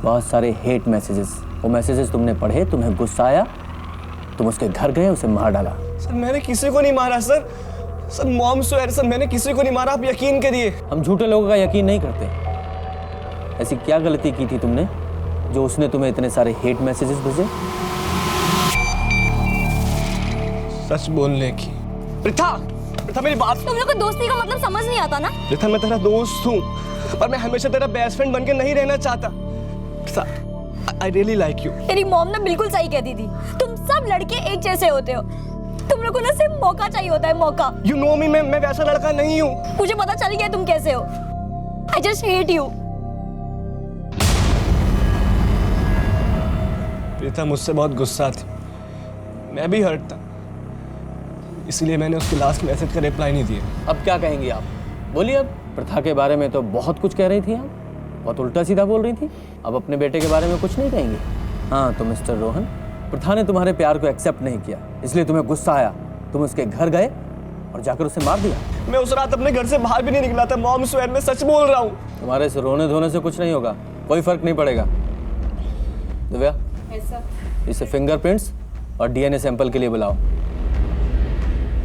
बहुत सारे हेट मैसेजेस। वो मैसेजेस तुमने पढ़े, तुम्हें गुस्सा आया, तुम उसके घर गए, उसे मार डाला। सर मैंने किसी को नहीं मारा sir. Sir mom swear sir, मैंने किसी को नहीं मारा, आप यकीन करिए। हम झूठे लोगों का यकीन नहीं करते। ऐसी क्या गलती की थी तुमने जो उसने तुम्हें इतने सारे हेट मैसेजेस भेजे? सच बोलने की। प्रीथा, प्रीथा मेरी बात। तुम लोग को दोस्ती का मतलब समझ नहीं आता ना? प्रीथा मैं तेरा दोस्त हूँ, पर मैं हमेशा तेरा बेस्ट फ्रेंड बनके नहीं रहना चाहता। Preetha, I really like you। तेरी मॉम ना बिल्कुल सही कहती थी, तुम सब लड़के एक जैसे होते हो। तुम लोगों को ना सिर्फ मौका चाहिए होता है, मौका। You know me, मैं वैसा लड़का नहीं हूँ। मुझे पता चल गया तुम कैसे हो। I just hate you। Preetha मुझसे बहुत गुस्सा थी, मैं भी हर्ट था, इसलिए मैंने उसके लास्ट मैसेज का रिप्लाई नहीं दिया। अब क्या कहेंगी आप? बोलिए। अब प्रथा के बारे में तो बहुत कुछ कह रही थी आप, बहुत उल्टा सीधा बोल रही थी। अब अपने बेटे के बारे में कुछ नहीं कहेंगे? हाँ तो मिस्टर रोहन, प्रथा ने तुम्हारे प्यार को एक्सेप्ट नहीं किया, इसलिए तुम्हें गुस्सा आया, तुम उसके घर गए और जाकर उसे मार दिया। मैं उस रात अपने घर से बाहर भी नहीं निकला था मॉम स्वेयर, मैं सच बोल रहा हूँ। तुम्हारे इस रोने धोने से कुछ नहीं होगा, कोई फर्क नहीं पड़ेगा। दिव्या, इसे फिंगरप्रिंट्स और डीएनए सैंपल के लिए बुलाओ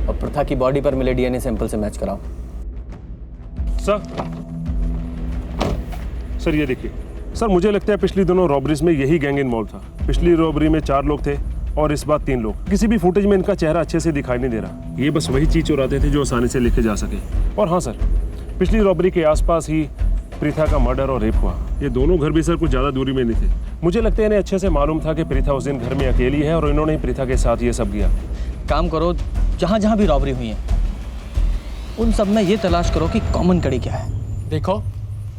और प्रथा की बॉडी पर मिले डीएनए सैंपल से मैच कराओ। सर ये देखिए सर, मुझे लगता है पिछली दोनों रॉबरीज में यही गैंग इन्वॉल्व था। पिछली रॉबरी में 4 लोग थे और इस बार 3 लोग। किसी भी फुटेज में इनका चेहरा अच्छे से दिखाई नहीं दे रहा। ये बस वही चीज चुराते थे जो आसानी से लेके जा सके। और हाँ सर, पिछली रॉबरी के आसपास ही प्रीथा का मर्डर और रेप हुआ। ये दोनों घर भी सर कुछ ज़्यादा दूरी में नहीं थे। मुझे लगता है इन्हें अच्छे से मालूम था कि प्रीथा उस दिन घर में अकेली है और इन्होंने प्रीथा के साथ ये सब किया। काम करो, जहाँ जहाँ भी रॉबरी हुई है उन सब में ये तलाश करो कि कॉमन कड़ी क्या है। देखो,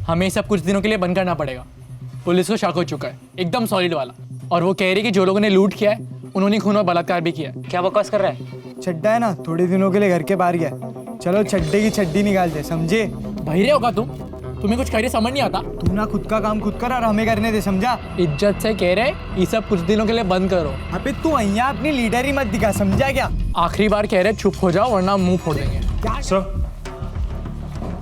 हमें सब कुछ दिनों के लिए बंद करना पड़ेगा। पुलिस को शक हो चुका है, एकदम सॉलिड वाला, और वो कह रही है कि जो लोगों ने लूट किया है उन्होंने खून और बलात्कार भी किया है। क्या बकवास कर रहा है? चड्डा है ना, थोड़े दिनों के लिए घर के बाहर गया। चलो चड्डे की चड्डी निकाल दे, समझे? बहिरे होगा तुम्हें कुछ कह समझ नहीं आता। तू ना खुद का काम खुद कर और हमें करने दे, समझा? इज्जत से कह रहे ये सब कुछ दिनों के लिए बंद करो। अबे तू यहाँ अपनी लीडर ही मत दिखा, समझा क्या? आखिरी बार कह रहे चुप हो जाओ वरना मुंह फोड़ देंगे। सर,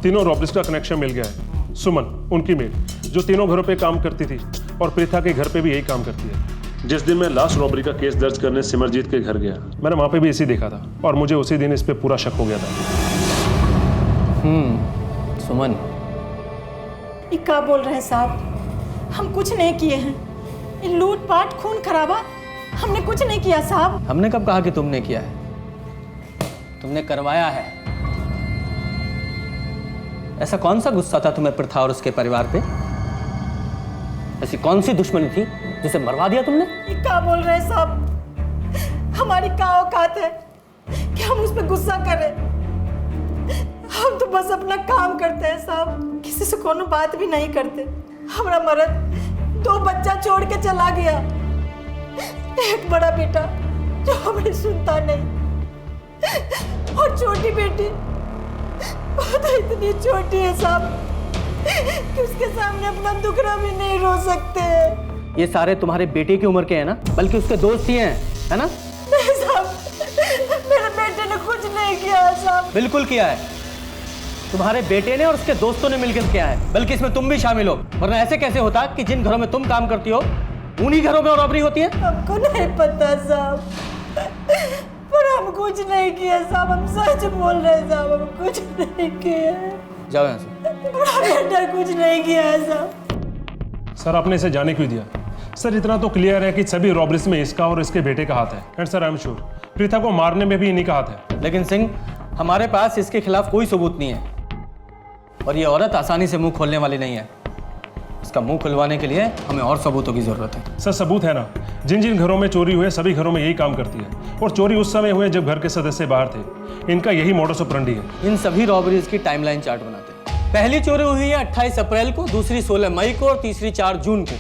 तीनों रॉबरीज का कनेक्शन मिल गया है। सुमन, उनकी मेड, जो तीनों घरों पे काम करती थी और प्रीथा के घर पे भी यही काम करती है। जिस दिन मैं लास्ट रॉबरी का केस दर्ज करने सिमरजीत के घर गया, मैंने वहां पे भी इसी देखा था और मुझे उसी दिन इस पे पूरा शक हो गया था। सुमन, ये क्या बोल रहे हैं साहब? हम कुछ नहीं किए हैं। ये लूटपाट खून खराबा हमने कुछ नहीं किया साहब। हमने कब कहा कि तुमने किया है? तुमने करवाया है। ऐसा कौन सा गुस्सा था तुम्हें प्रथा और उसके परिवार पे? ऐसी कौन सी दुश्मनी थी जिसे मरवा दिया तुमने? ये क्या बोल रहे हैं साहब? हमारी क्या औकात है कि हम उस पर गुस्सा करें? हम तो बस अपना काम करते हैं साहब, किसी से कोनो बात भी नहीं करते। हमारा मर्द 2 बच्चा छोड़ के चला गया। एक बड़ा बेटा जो हमें सुनता नहीं, और छोटी बेटी वो तो इतनी छोटी है साहब कि उसके सामने अपना दुखड़ा भी नहीं रो सकते। ये सारे तुम्हारे बेटे की उम्र के हैं ना, बल्कि उसके दोस्त ही हैं, है ना? नहीं साहब, मेरे बेटे ने कुछ नहीं किया है साहब। बिल्कुल किया है। तुम्हारे बेटे ने और उसके दोस्तों ने मिलकर किया है, बल्कि इसमें तुम भी शामिल हो। वरना ऐसे कैसे होता कि जिन घरों में तुम काम करती हो उन्हीं घरों में रॉबरी होती है? हमको नहीं पता साहब, पर हम कुछ नहीं किया साहब, हम सच बोल रहे हैं साहब, हम कुछ नहीं किया। जाओ यहाँ से। बड़ा बेटा कुछ नहीं किया है साहब। सर आपने इसे जाने क्यों दिया? सर इतना तो क्लियर है कि सभी रॉबरीज में इसका और इसके बेटे का हाथ है। And sir I am sure Preeta को मारने में भी इन्हीं का हाथ है। लेकिन सिंह, हमारे पास इसके खिलाफ कोई सबूत नहीं है, और ये औरत आसानी से मुंह खोलने वाली नहीं है। इसका मुंह खुलवाने के लिए हमें और सबूतों की जरूरत है। सर सबूत है ना, जिन जिन घरों में चोरी हुए सभी घरों में यही काम करती है, और चोरी उस समय हुए जब घर के सदस्य बाहर थे। इनका यही मोडस ऑपरेंडी है। इन सभी रॉबरीज की टाइमलाइन चार्ट बनाते हैं। पहली चोरी हुई है 28 अप्रैल को, दूसरी 16 मई को और तीसरी 4 जून को।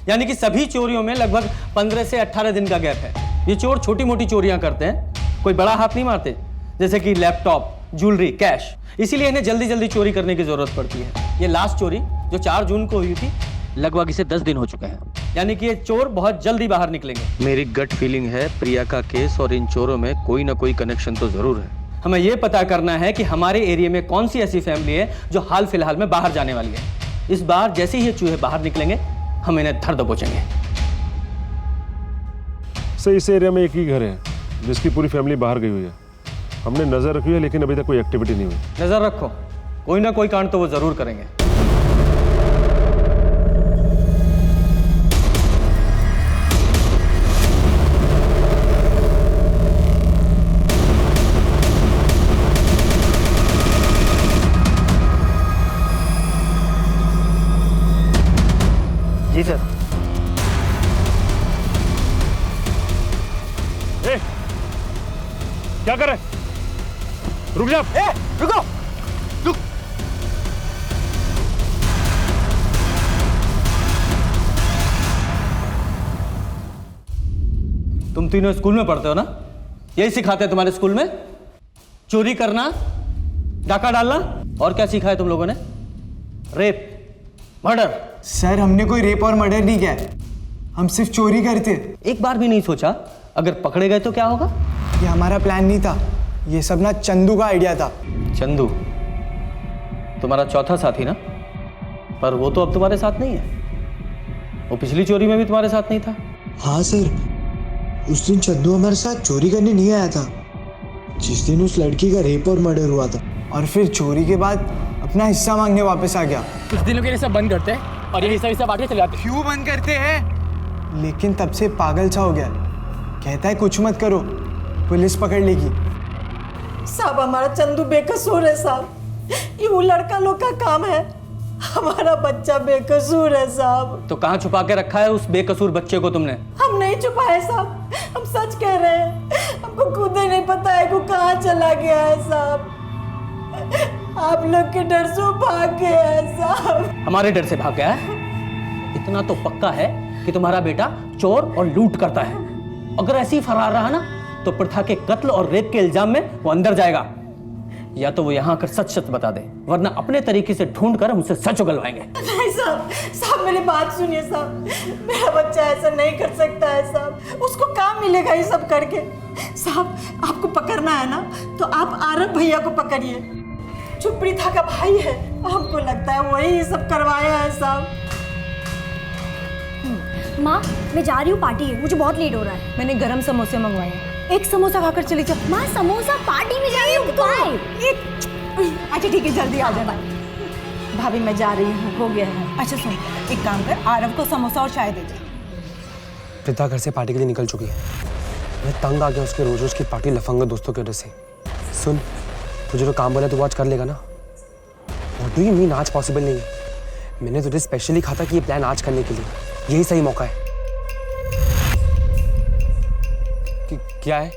यानी कि सभी चोरियों में लगभग 15 से 18 दिन का गैप है। ये चोर छोटी मोटी चोरियां करते हैं, कोई बड़ा हाथ नहीं मारते, जैसे कि लैपटॉप, ज्वेलरी, कैश। इसीलिए इन्हें जल्दी जल्दी चोरी करने की जरूरत पड़ती है। ये लास्ट चोरी जो 4 जून को हुई थी, लगभग इसे 10 दिन हो चुके हैं। यानी कि ये चोर बहुत जल्दी बाहर निकलेंगे। मेरी गट फीलिंग है प्रिया का केस और इन चोरों में कोई ना कोई कनेक्शन तो जरूर है। हमें यह पता करना है कि हमारे एरिया में कौन सी ऐसी फैमिली है जो हाल फिलहाल में बाहर जाने वाली है। इस बार जैसे ही ये चूहे बाहर निकलेंगे हम इन्हें धर दबोचेंगे। सर इस एरिया में एक ही घर है जिसकी पूरी फैमिली बाहर गई हुई है। हमने नजर रखी है लेकिन अभी तक कोई एक्टिविटी नहीं हुई। नजर रखो, कोई ना कोई कांड तो वो जरूर करेंगे। जी सर। ए, क्या कर रहे? रुक जा। रुको। रुक। तुम तीनों स्कूल में पढ़ते हो ना? यही सिखाते हैं तुम्हारे स्कूल में? चोरी करना, डाका डालना, और क्या सीखा है तुम लोगों ने? Rape, murder. सर हमने कोई रेप और मर्डर नहीं किया है, हम सिर्फ चोरी करते। एक बार भी नहीं सोचा अगर पकड़े गए तो क्या होगा? ये हमारा प्लान नहीं था, ये सब ना चंदू का आइडिया था। चंदू तुम्हारा चौथा साथी ना? पर वो तो अब तुम्हारे साथ नहीं है। वो पिछली चोरी में भी तुम्हारे साथ नहीं था। हाँ सर, उस दिन चंदू हमारे साथ चोरी करने नहीं आया था, जिस दिन उस लड़की का रेप और मर्डर हुआ था, और फिर चोरी के बाद अपना हिस्सा मांगने वापस आ गया। कुछ दिनों के लिए सब बंद करते हैं और ये हिस्सा बांट के चले जाते हैं। क्यों बंद करते हैं? लेकिन तब से पागल सा हो गया, कहता है कुछ मत करो, पुलिस पकड़ लेगी। साहब हमारा चंदू बेकसूर है साहब, ये वो लड़का लोग का काम है, हमारा बच्चा बेकसूर है साहब। तो कहाँ छुपा के रखा है उस बेकसूर बच्चे को तुमने? हम नहीं छुपाए साहब, हम सच कह रहे हैं, हमको खुद ही नहीं पता है वो कहाँ चला गया है साहब। आप लोग के डर से भाग गया है साहब। हमारे डर से भाग गया है? इतना तो पक्का है कि तुम्हारा बेटा चोर और लूट करता है। अगर ऐसे ही फरार रहा ना तो प्रथा के कत्ल और रेप के इल्जाम में वो अंदर जाएगा, या तो वो यहाँ आकर सच सच बता दे, वरना अपने तरीके से ढूंढ कर हमसे सच उगलवाएंगे। नहीं साहब, साहब मेरी बात सुनिए साहब, मेरा बच्चा ऐसा नहीं कर सकता है साहब, उसको काम मिलेगा ये सब करके। साहब आपको पकड़ना है ना तो आप आरब भैया को पकड़िए, जो प्रीता का भाई है, हमको लगता है वही ये सब करवाया है साहब। माँ मैं जा रही हूँ, पार्टी है, मुझे बहुत लेट हो रहा है। मैंने गरम समोसे मंगवाए हैं। एक समोसा खाकर चली जाओ। माँ समोसा पार्टी में जा रही हूँ। अच्छा ठीक है, जल्दी आ जाना। भाभी मैं जा रही हूँ, हो गया है। अच्छा सुन, एक काम कर, आरव को समोसा और चाय दे दे। प्रीता घर से पार्टी के लिए निकल चुकी है। मैं तंग आ गया उसके रोज रोज की पार्टी लफंगा दोस्तों की वजह से। सुन, तुझे जो काम बोला तो वो आज कर लेगा ना? व्हाट डू यू मीन आज पॉसिबल नहीं है? मैंने तुझे स्पेशली कहा था कि ये प्लान आज करने के लिए, यही सही मौका है। क्या है?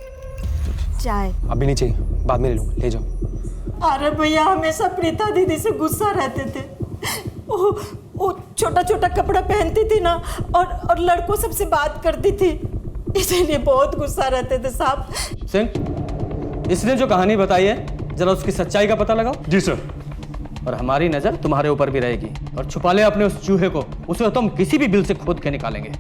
चाय अभी नहीं चाहिए, बाद में ले लूँगा, ले जाओ। अरे भैया हमेशा प्रीता दीदी से गुस्सा रहते थे, वो छोटा छोटा कपड़ा पहनती थी ना, और लड़कों सबसे बात करती थी, इसीलिए बहुत गुस्सा रहते थे साहब। सिंह, इसने जो कहानी बताई है जरा उसकी सच्चाई का पता लगाओ। जी सर। और हमारी नजर तुम्हारे ऊपर भी रहेगी, और छुपा ले अपने उस चूहे को, उसे तो हम किसी भी बिल से खोद के निकालेंगे।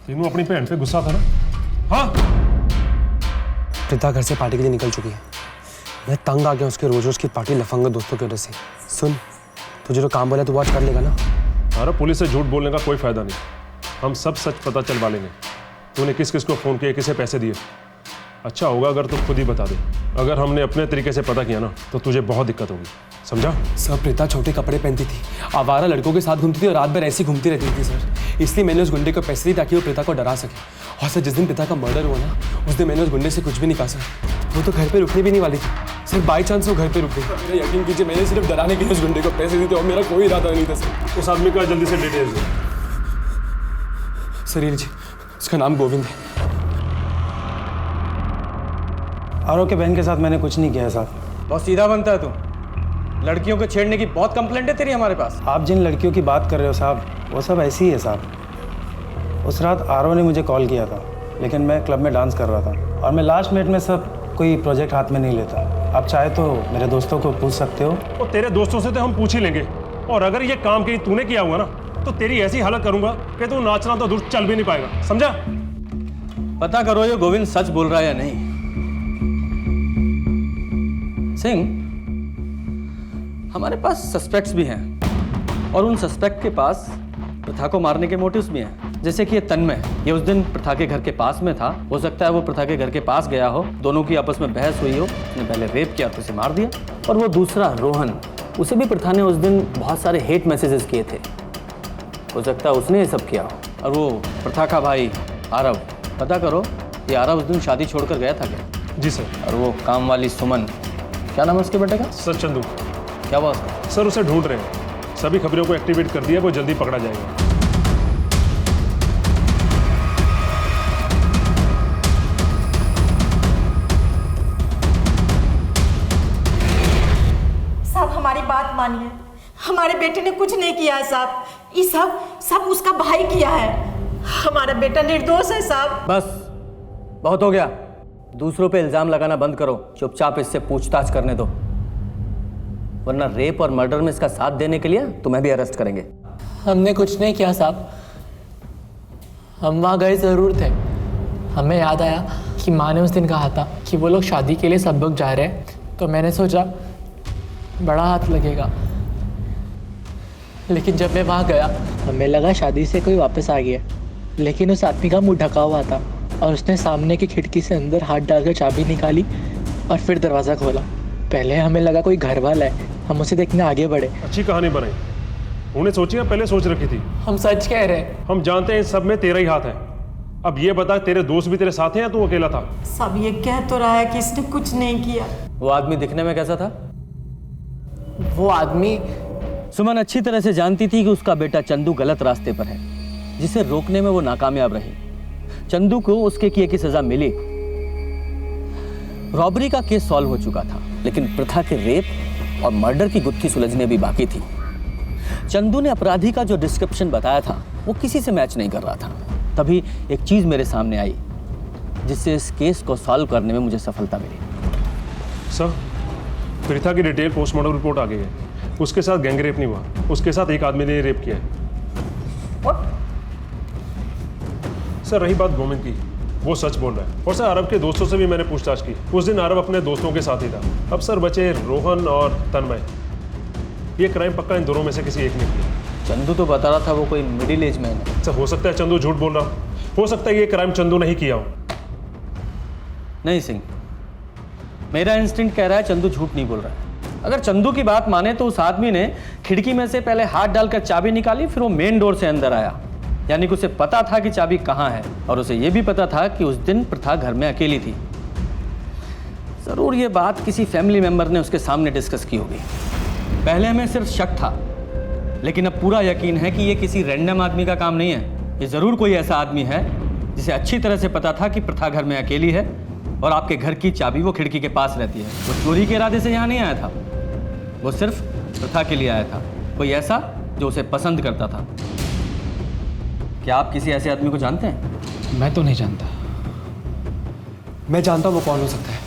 तीनों अपनी बहन पे गुस्सा था ना? हाँ। प्रीता घर से पार्टी के लिए निकल चुकी है। मैं तंग आ गया उसके रोज रोज की पार्टी लफंगा दोस्तों की वजह से। सुन, तुझे जो काम बोला तू वॉच कर लेगा ना? अरे पुलिस से झूठ बोलने का कोई फायदा नहीं, हम सब सच पता चलवा लेंगे। तूने किस किस को फोन किया, किसे पैसे दिए? अच्छा होगा अगर तू खुद ही बता दे। अगर हमने अपने तरीके से पता किया ना तो तुझे बहुत दिक्कत होगी, समझा? सर, प्रीता छोटे कपड़े पहनती थी, आवारा लड़कों के साथ घूमती थी और रात भर ऐसी घूमती रहती थी सर। इसलिए मैंने उस गुंडे को पैसे दिए ताकि वो प्रीता को डरा सके। और सर, जिस दिन प्रीता का मर्डर हुआ ना, उस दिन मैंने उस गुंडे से कुछ भी नहीं कहा सर। वो तो घर पे रुकने भी नहीं वाली थी सर, बाई चांस वो घर पे रुक गई। मेरा यकीन कीजिए, मैंने सिर्फ डराने के लिए उस गुंडे को पैसे दिए थे और मेरा कोई इरादा नहीं था सर। उस आदमी का जल्दी से डिटेल्स दे। सर ये लीजिए, उसका नाम गोविंद है। आरव के बहन के साथ मैंने कुछ नहीं किया साहब। बहुत सीधा बनता है तू, लड़कियों को छेड़ने की बहुत कंप्लेंट है तेरी हमारे पास। आप जिन लड़कियों की बात कर रहे हो साहब, वो सब ऐसी ही है साहब। उस रात आरव ने मुझे कॉल किया था, लेकिन मैं क्लब में डांस कर रहा था और मैं लास्ट मिनट में सब कोई प्रोजेक्ट हाथ में नहीं लेता। आप चाहे तो मेरे दोस्तों को पूछ सकते हो। और तेरे दोस्तों से तो हम पूछ ही लेंगे, और अगर ये काम कहीं तूने किया हुआ ना तो तेरी ऐसी हालत करूंगा कि तू नाचना तो दूर चल भी नहीं पाएगा, समझा? पता करो ये गोविंद सच बोल रहा है या नहीं। सिंह, हमारे पास सस्पेक्ट्स भी हैं और उन सस्पेक्ट के पास प्रथा को मारने के मोटिव्स भी हैं। जैसे कि ये तन्मय, ये उस दिन प्रथा के घर के पास में था। हो सकता है वो प्रथा के घर के पास गया हो, दोनों की आपस में बहस हुई हो, उसने पहले रेप किया तो उसे मार दिया। और वो दूसरा रोहन, उसे भी प्रथा ने उस दिन बहुत सारे हेट मैसेजेस किए थे, हो सकता है उसने ये सब किया हो। और वो प्रथा का भाई आरव, पता करो ये आरव उस दिन शादी छोड़कर गया था क्या? जी सर। और वो काम वाली सुमन, क्या नाम है उसके बेटे का? सर चंदू। क्या हुआ उसका? सर उसे ढूंढ रहे हैं, सभी खबरों को एक्टिवेट कर दिया, वो जल्दी पकड़ा जाएगा। साहब हमारी बात मानिए, हमारे बेटे ने कुछ नहीं किया है साहब, ये सब उसका भाई किया है। हमारा बेटा निर्दोष है साहब। बस बहुत हो गया, दूसरों पे इल्जाम लगाना बंद करो, चुपचाप इससे पूछताछ करने दो, वरना रेप और मर्डर में इसका साथ देने के लिए तुम्हें भी अरेस्ट करेंगे। हमने कुछ नहीं किया साहब, हम वहाँ गए ज़रूर थे। हमें याद आया कि माँ ने उस दिन कहा था कि वो लोग शादी के लिए सब लोग जा रहे हैं, तो मैंने सोचा बड़ा हाथ लगेगा। लेकिन जब मैं वहाँ गया हमें लगा शादी से कोई वापस आ गया, लेकिन उस आदमी का मुंह ढका हुआ था और उसने सामने की खिड़की से अंदर हाथ डालकर चाबी निकाली और फिर दरवाज़ा खोला। पहले हमें लगा कोई घर वाला है, हम उसे देखने आगे बढ़े। अच्छी कहानी बनाई, उन्हें सोची या पहले सोच रखी थी? हम सच कह रहे हैं। हम जानते हैं इन सब में तेरा ही हाथ है। अब ये बता, तेरे दोस्त भी तेरे साथ हैं या तू अकेला था? सब ये कह तो रहा है कि इसने कुछ नहीं किया। वो आदमी दिखने में कैसा था? वो आदमी, सुमन अच्छी तरह से जानती थी कि उसका बेटा चंदू गलत रास्ते पर है, जिसे रोकने में वो नाकामयाब रही। चंदू को उसके किए की सजा मिली, रॉबरी का केस सॉल्व हो चुका था, लेकिन प्रथा के रेप और मर्डर की गुत्थी सुलझने भी बाकी थी। चंदू ने अपराधी का जो डिस्क्रिप्शन बताया था वो किसी से मैच नहीं कर रहा था। तभी एक चीज मेरे सामने आई जिससे इस केस को सॉल्व करने में मुझे सफलता मिली। सर, प्रीता की डिटेल पोस्टमार्टम रिपोर्ट आ गई है। उसके साथ गैंग रेप नहीं हुआ, उसके साथ एक आदमी ने रेप किया है। सर रही बात गोविंद की, वो सच बोल रहा है। और सर अरब के दोस्तों से भी मैंने पूछताछ की, उस दिन अरब अपने दोस्तों के साथ ही था। अब सर बचे रोहन और तन्मय, ये क्राइम पक्का इन दोनों में से किसी एक ने किया। चंदू तो बता रहा था वो कोई मिडिल एज मैन है। सर हो सकता है चंदू झूठ बोल रहा हो सकता है ये क्राइम चंदू नहीं किया हो। नहीं सिंह, मेरा इंस्टिंक्ट कह रहा है चंदू झूठ नहीं बोल रहा है। अगर चंदू की बात माने तो उस आदमी ने खिड़की में से पहले हाथ डालकर चाबी निकाली, फिर वो मेन डोर से अंदर आया, यानी कि उसे पता था कि चाबी कहाँ है और उसे यह भी पता था कि उस दिन प्रथा घर में अकेली थी। जरूर ये बात किसी फैमिली मेंबर ने उसके सामने डिस्कस की होगी। पहले हमें सिर्फ शक था, लेकिन अब पूरा यकीन है कि ये किसी रैंडम आदमी का काम नहीं है। ये ज़रूर कोई ऐसा आदमी है जिसे अच्छी तरह से पता था कि प्रथा घर में अकेली है और आपके घर की चाबी वो खिड़की के पास रहती है। वो चोरी के इरादे से यहाँ नहीं आया था, वो सिर्फ प्रथा के लिए आया था। कोई ऐसा जो उसे पसंद करता था। क्या आप किसी ऐसे आदमी को जानते हैं? मैं तो नहीं जानता। मैं जानता हूँ वो कौन हो सकता है।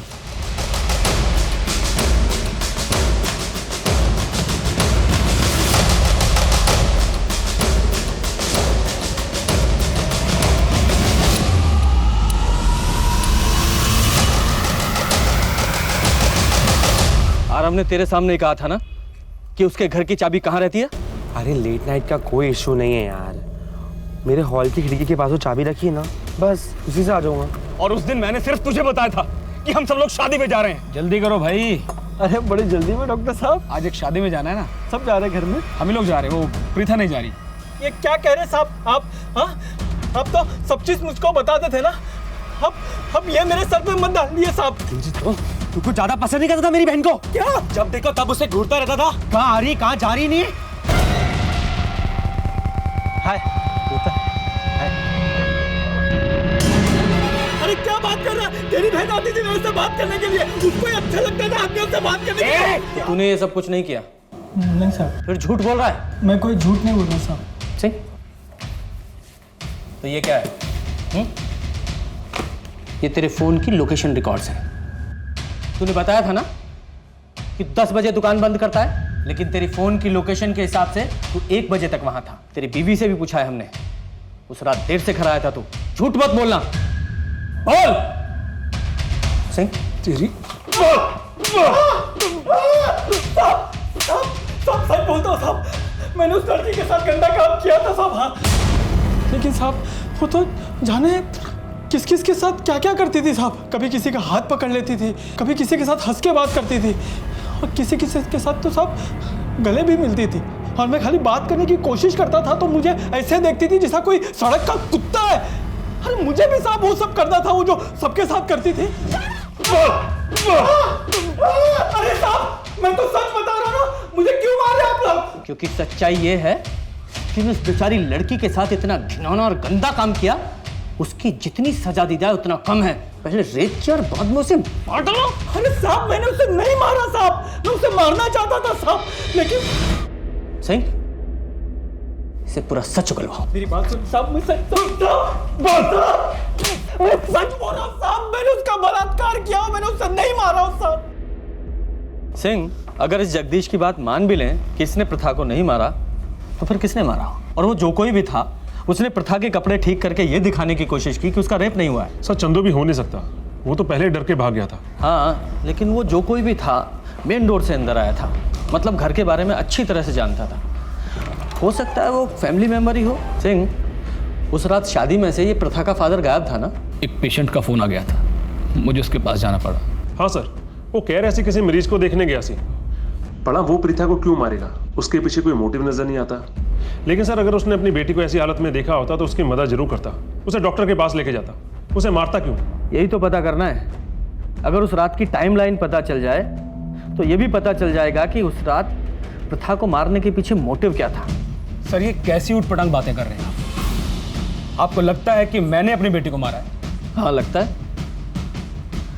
आरव ने तेरे सामने ही कहा था ना कि उसके घर की चाबी कहाँ रहती है? अरे लेट नाइट का कोई इशू नहीं है यार, मेरे हॉल की खिड़की के पास वो चाबी रखी है ना, बस उसी से आ जाऊंगा। और उस दिन मैंने सिर्फ तुझे बताया था कि हम सब लोग शादी में जा रहे हैं। जल्दी करो भाई। अरे बड़ी जल्दी में डॉक्टर साहब, आज एक शादी में जाना है ना, सब जा रहे हैं घर में, हम ही लोग जा रहे हैं, वो प्रीथा नहीं जा रही। ये क्या कह रहे साहब आप? हाँ, आप तो सब चीज मुझको बताते थे ना, अब ये मेरे सर पे मत डालिए साहब। तुमको ज्यादा पसंद नहीं करता था मेरी बहन को? क्या? जब देखो तब उसे ढूंढता रहता था, कहाँ आ रही कहाँ जा रही नहीं। हाय अरे क्या बात कर रहा है? तेरी बहन आती थी मेरे से बात करने के लिए, उसको अच्छा लगता था आपने उससे बात करने के लिए। तूने ये सब कुछ नहीं किया? नहीं साहब। फिर झूठ बोल रहा है? मैं कोई झूठ नहीं बोल रहा साहब। सिंह, तो ये क्या है? ये तेरे फोन की लोकेशन रिकॉर्ड्स हैं। तूने बताया था ना कि 10 बजे दुकान बंद करता है, लेकिन तेरी फोन की लोकेशन के हिसाब से तू 1 बजे तक वहां था। तेरी बीवी से भी पूछा है हमने, उस रात देर से घर आया था तू। झूठ मत बोलना, बोल। सिंह तेरी साहब सच बोलता हूँ साहब, मैंने उस लड़की के साथ गंदा काम किया था साहब। हाँ, लेकिन साहब वो तो जाने किस किस के साथ क्या क्या करती थी साहब। कभी किसी का हाथ पकड़ लेती थी, कभी किसी के साथ हंस के बात करती थी, और किसी किसी के साथ तो साहब गले भी मिलती थी। और मैं खाली बात करने की कोशिश करता था तो मुझे ऐसे देखती थी जैसा कोई सड़क का कुत्ता है। अरे मुझे भी साहब वो सब करना था, वो जो सबके साथ करती थी। अरे साहब मैं तो सच बता रहा हूँ ना, मुझे क्यों मार रहे आप लोग? क्योंकि सच्चाई ये है कि उस बेचारी लड़की के साथ इतना घिनौना और गंदा काम किया, उसकी जितनी सजा दी जाए उतना कम है। पहले रेप किया और बाद में उसे मार डालो। अरे साहब मैंने उसे नहीं मारा साहब, मैं उसे मारना चाहता था साहब, लेकिन सही इसे पूरा सच उगलवाओ। मेरी बात सुन साहब, मैं सच बोल रहा हूँ साहब, मैंने उसका बलात्कार किया, मैंने उसे नहीं मारा साहब। सिंह, अगर इस जगदीश की बात मान भी लें कि इसने प्रथा को नहीं मारा, तो फिर किसने मारा? और वो जो कोई भी था, उसने प्रथा के कपड़े ठीक करके ये दिखाने की कोशिश की कि उसका रेप नहीं हुआ है। सर चंदू भी हो नहीं सकता, वो तो पहले डर के भाग गया था। हाँ, लेकिन वो जो कोई भी था मेन डोर से अंदर आया था, मतलब घर के बारे में अच्छी तरह से जानता था। हो सकता है वो फैमिली मेंबर ही हो। सिंह, उस रात शादी में से ये प्रथा का फादर गायब था ना? एक पेशेंट का फोन आ गया था, मुझे उसके पास जाना पड़ा। हाँ सर, वो कह रहे थे किसी मरीज को देखने गया सी। पड़ा वो प्रीथा को क्यों मारेगा? उसके पीछे कोई मोटिव नजर नहीं आता। लेकिन सर अगर उसने अपनी बेटी को ऐसी हालत में देखा होता तो उसकी मदद जरूर करता, उसे डॉक्टर के पास लेके जाता, उसे मारता क्यों? यही तो पता करना है। अगर उस रात की टाइमलाइन पता चल जाए तो ये भी पता चल जाएगा कि उस रात प्रथा को मारने के पीछे मोटिव क्या था। सर ये कैसी उठपटांग बातें कर रहे हैं आप? आपको लगता है कि मैंने अपनी बेटी को मारा है? हाँ लगता है।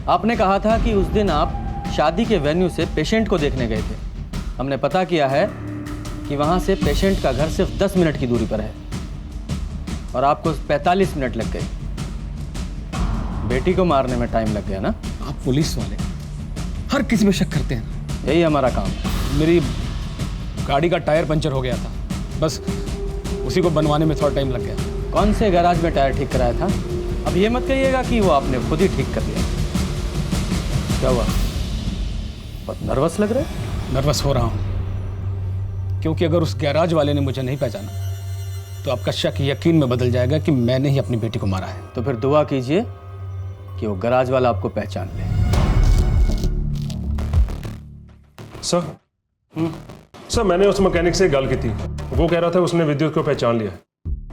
आपने कहा था कि उस दिन आप शादी के वेन्यू से पेशेंट को देखने गए थे। हमने पता किया है कि वहाँ से पेशेंट का घर सिर्फ 10 मिनट की दूरी पर है और आपको 45 मिनट लग गए। बेटी को मारने में टाइम लग गया ना? आप पुलिस वाले हर किसी में शक करते हैं। यही हमारा काम है। मेरी गाड़ी का टायर पंचर हो गया था, बस उसी को बनवाने में थोड़ा टाइम लग गया। कौन से गैराज में टायर ठीक कराया था? अब ये मत कहिएगा कि वो आपने खुद ही ठीक कर दिया। क्या हुआ, बहुत नर्वस लग रहे? नर्वस हो रहा हूँ क्योंकि अगर उस गैराज वाले ने मुझे नहीं पहचाना तो आपका शक यकीन में बदल जाएगा कि मैंने ही अपनी बेटी को मारा है। तो फिर दुआ कीजिए कि वो गैराज वाला आपको पहचान ले। सर मैंने उस मैकेनिक से गल की थी, वो कह रहा था उसने विद्युत को पहचान लिया।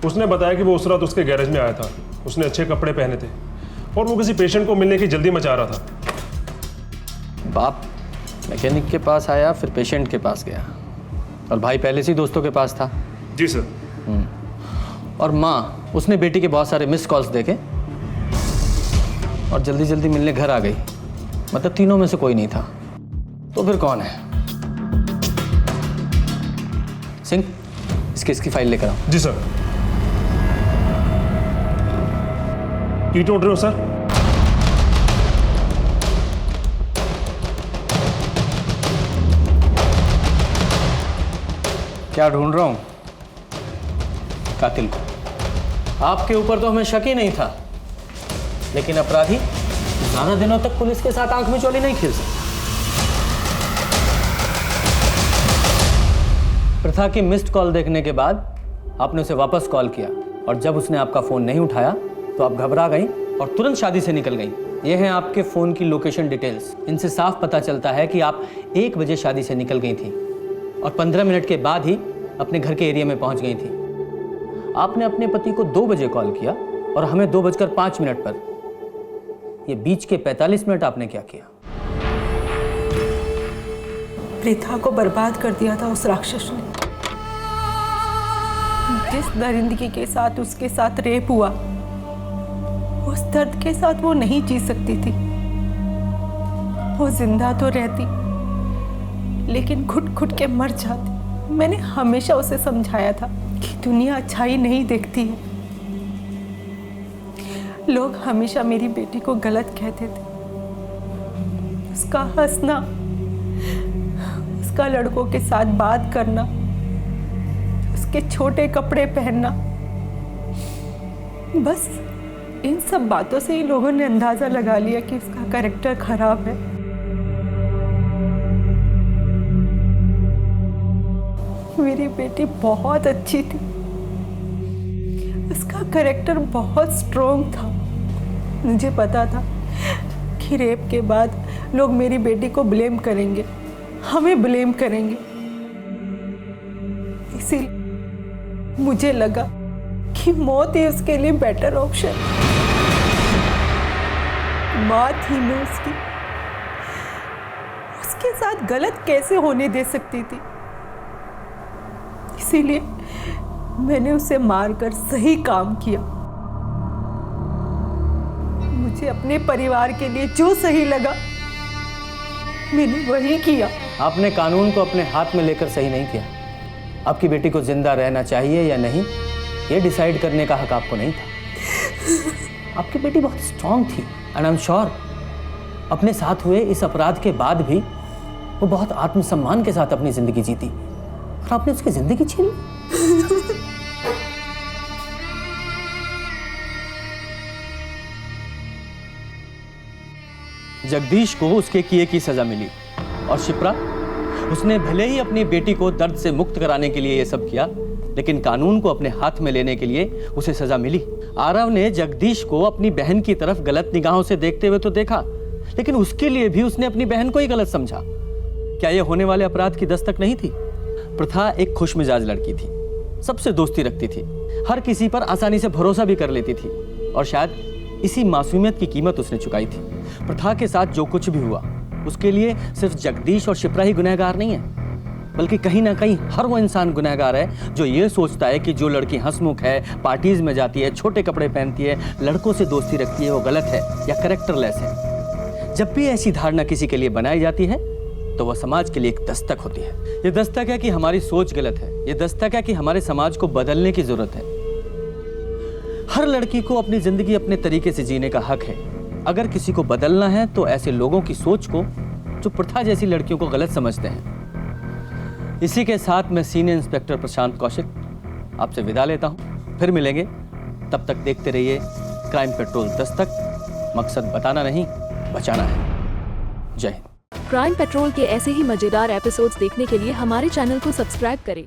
उसने बताया कि वो उस रात उसके गैरेज में आया था, उसने अच्छे कपड़े पहने थे और वो किसी पेशेंट को मिलने की जल्दी मचा रहा था। बाप मैकेनिक के पास आया, फिर पेशेंट के पास गया। और भाई पहले से ही दोस्तों के पास था। जी सर। और माँ, उसने बेटी के बहुत सारे मिस कॉल्स देखे और जल्दी जल्दी मिलने घर आ गई। मतलब तीनों में से कोई नहीं था, तो फिर कौन है? सिंह, इस केस की फाइल लेकर आओ। जी सर। की ढूंढ रहे हो सर? क्या ढूंढ रहा हूं? कातिल को। आपके ऊपर तो हमें शक ही नहीं था, लेकिन अपराधी ज्यादा दिनों तक पुलिस के साथ आंख मिचौली नहीं खेल सकता। प्रथा की मिस्ड कॉल देखने के बाद आपने उसे वापस कॉल किया, और जब उसने आपका फोन नहीं उठाया तो आप घबरा गई और तुरंत शादी से निकल गई। ये हैं आपके फोन की लोकेशन डिटेल्स। इनसे साफ पता चलता है कि आप 1 बजे शादी से निकल गई थी और 15 मिनट के बाद ही अपने घर के एरिया में पहुंच गई थी। आपने अपने पति को 2 बजे कॉल किया और हमें 2:05 पर। ये बीच के 45 मिनट आपने क्या किया? प्रेथा को बर्बाद कर दिया था उस राक्षस ने। जिस दरिंदगी के साथ उसके साथ रेप हुआ, उस दर्द के साथ वो नहीं जी सकती थी। वो जिंदा तो रहती, लेकिन घुट घुट के मर जाती। मैंने हमेशा उसे समझाया था कि दुनिया अच्छाई नहीं देखती है। लोग हमेशा मेरी बेटी को गलत कहते थे। उसका हंसना, उसका लड़कों के साथ बात करना, उसके छोटे कपड़े पहनना, बस इन सब बातों से ही लोगों ने अंदाजा लगा लिया कि उसका कैरेक्टर खराब है। मेरी बेटी बहुत अच्छी थी, उसका कैरेक्टर बहुत स्ट्रॉन्ग था। मुझे पता था कि रेप के बाद लोग मेरी बेटी को ब्लेम करेंगे, हमें ब्लेम करेंगे। इसीलिए मुझे लगा कि मौत ही उसके लिए बेटर ऑप्शन। माँ थी मैं उसकी, उसके साथ गलत कैसे होने दे सकती थी? इसीलिए मैंने उसे मारकर सही काम किया। मुझे अपने परिवार के लिए जो सही लगा मैंने वही किया। आपने कानून को अपने हाथ में लेकर सही नहीं किया। आपकी बेटी को जिंदा रहना चाहिए या नहीं, ये डिसाइड करने का हक आपको नहीं था। आपकी बेटी बहुत स्ट्रांग थी एंड आई एम श्योर अपने साथ हुए इस अपराध के बाद भी वो बहुत आत्मसम्मान के साथ अपनी जिंदगी जीती, और आपने उसकी जिंदगी छीन ली। जगदीश को उसके किए की सजा मिली, और शिप्रा, उसने भले ही अपनी बेटी को दर्द से मुक्त कराने के लिए ये सब किया, लेकिन कानून को अपने हाथ में लेने के लिए उसे सजा मिली। आरव ने जगदीश को अपनी बहन की तरफ गलत निगाहों से देखते हुए तो देखा, लेकिन उसके लिए भी उसने अपनी बहन को ही गलत समझा। क्या यह होने वाले अपराध की दस्तक नहीं थी? प्रथा एक खुशमिजाज लड़की थी, सबसे दोस्ती रखती थी, हर किसी पर आसानी से भरोसा भी कर लेती थी, और शायद इसी मासूमियत की कीमत उसने चुकाई थी। प्रथा के साथ जो कुछ भी हुआ उसके लिए सिर्फ जगदीश और शिप्रा ही गुनहगार नहीं है, बल्कि कहीं ना कहीं हर वो इंसान गुनहगार है जो ये सोचता है कि जो लड़की हंसमुख है, पार्टीज में जाती है, छोटे कपड़े पहनती है, लड़कों से दोस्ती रखती है, वो गलत है या कैरेक्टरलेस है। जब भी ऐसी धारणा किसी के लिए बनाई जाती है तो वह समाज के लिए एक दस्तक होती है। ये दस्तक है कि हमारी सोच गलत है, ये दस्तक है कि हमारे समाज को बदलने की जरूरत है। हर लड़की को अपनी जिंदगी अपने तरीके से जीने का हक है। अगर किसी को बदलना है तो ऐसे लोगों की सोच को जो प्रथा जैसी लड़कियों को गलत समझते हैं। इसी के साथ मैं सीनियर इंस्पेक्टर प्रशांत कौशिक आपसे विदा लेता हूं। फिर मिलेंगे, तब तक देखते रहिए क्राइम पेट्रोल दस्तक। मकसद बताना नहीं, बचाना है। जय हिंद। क्राइम पेट्रोल के ऐसे ही मजेदार एपिसोड्स देखने के लिए हमारे चैनल को सब्सक्राइब करें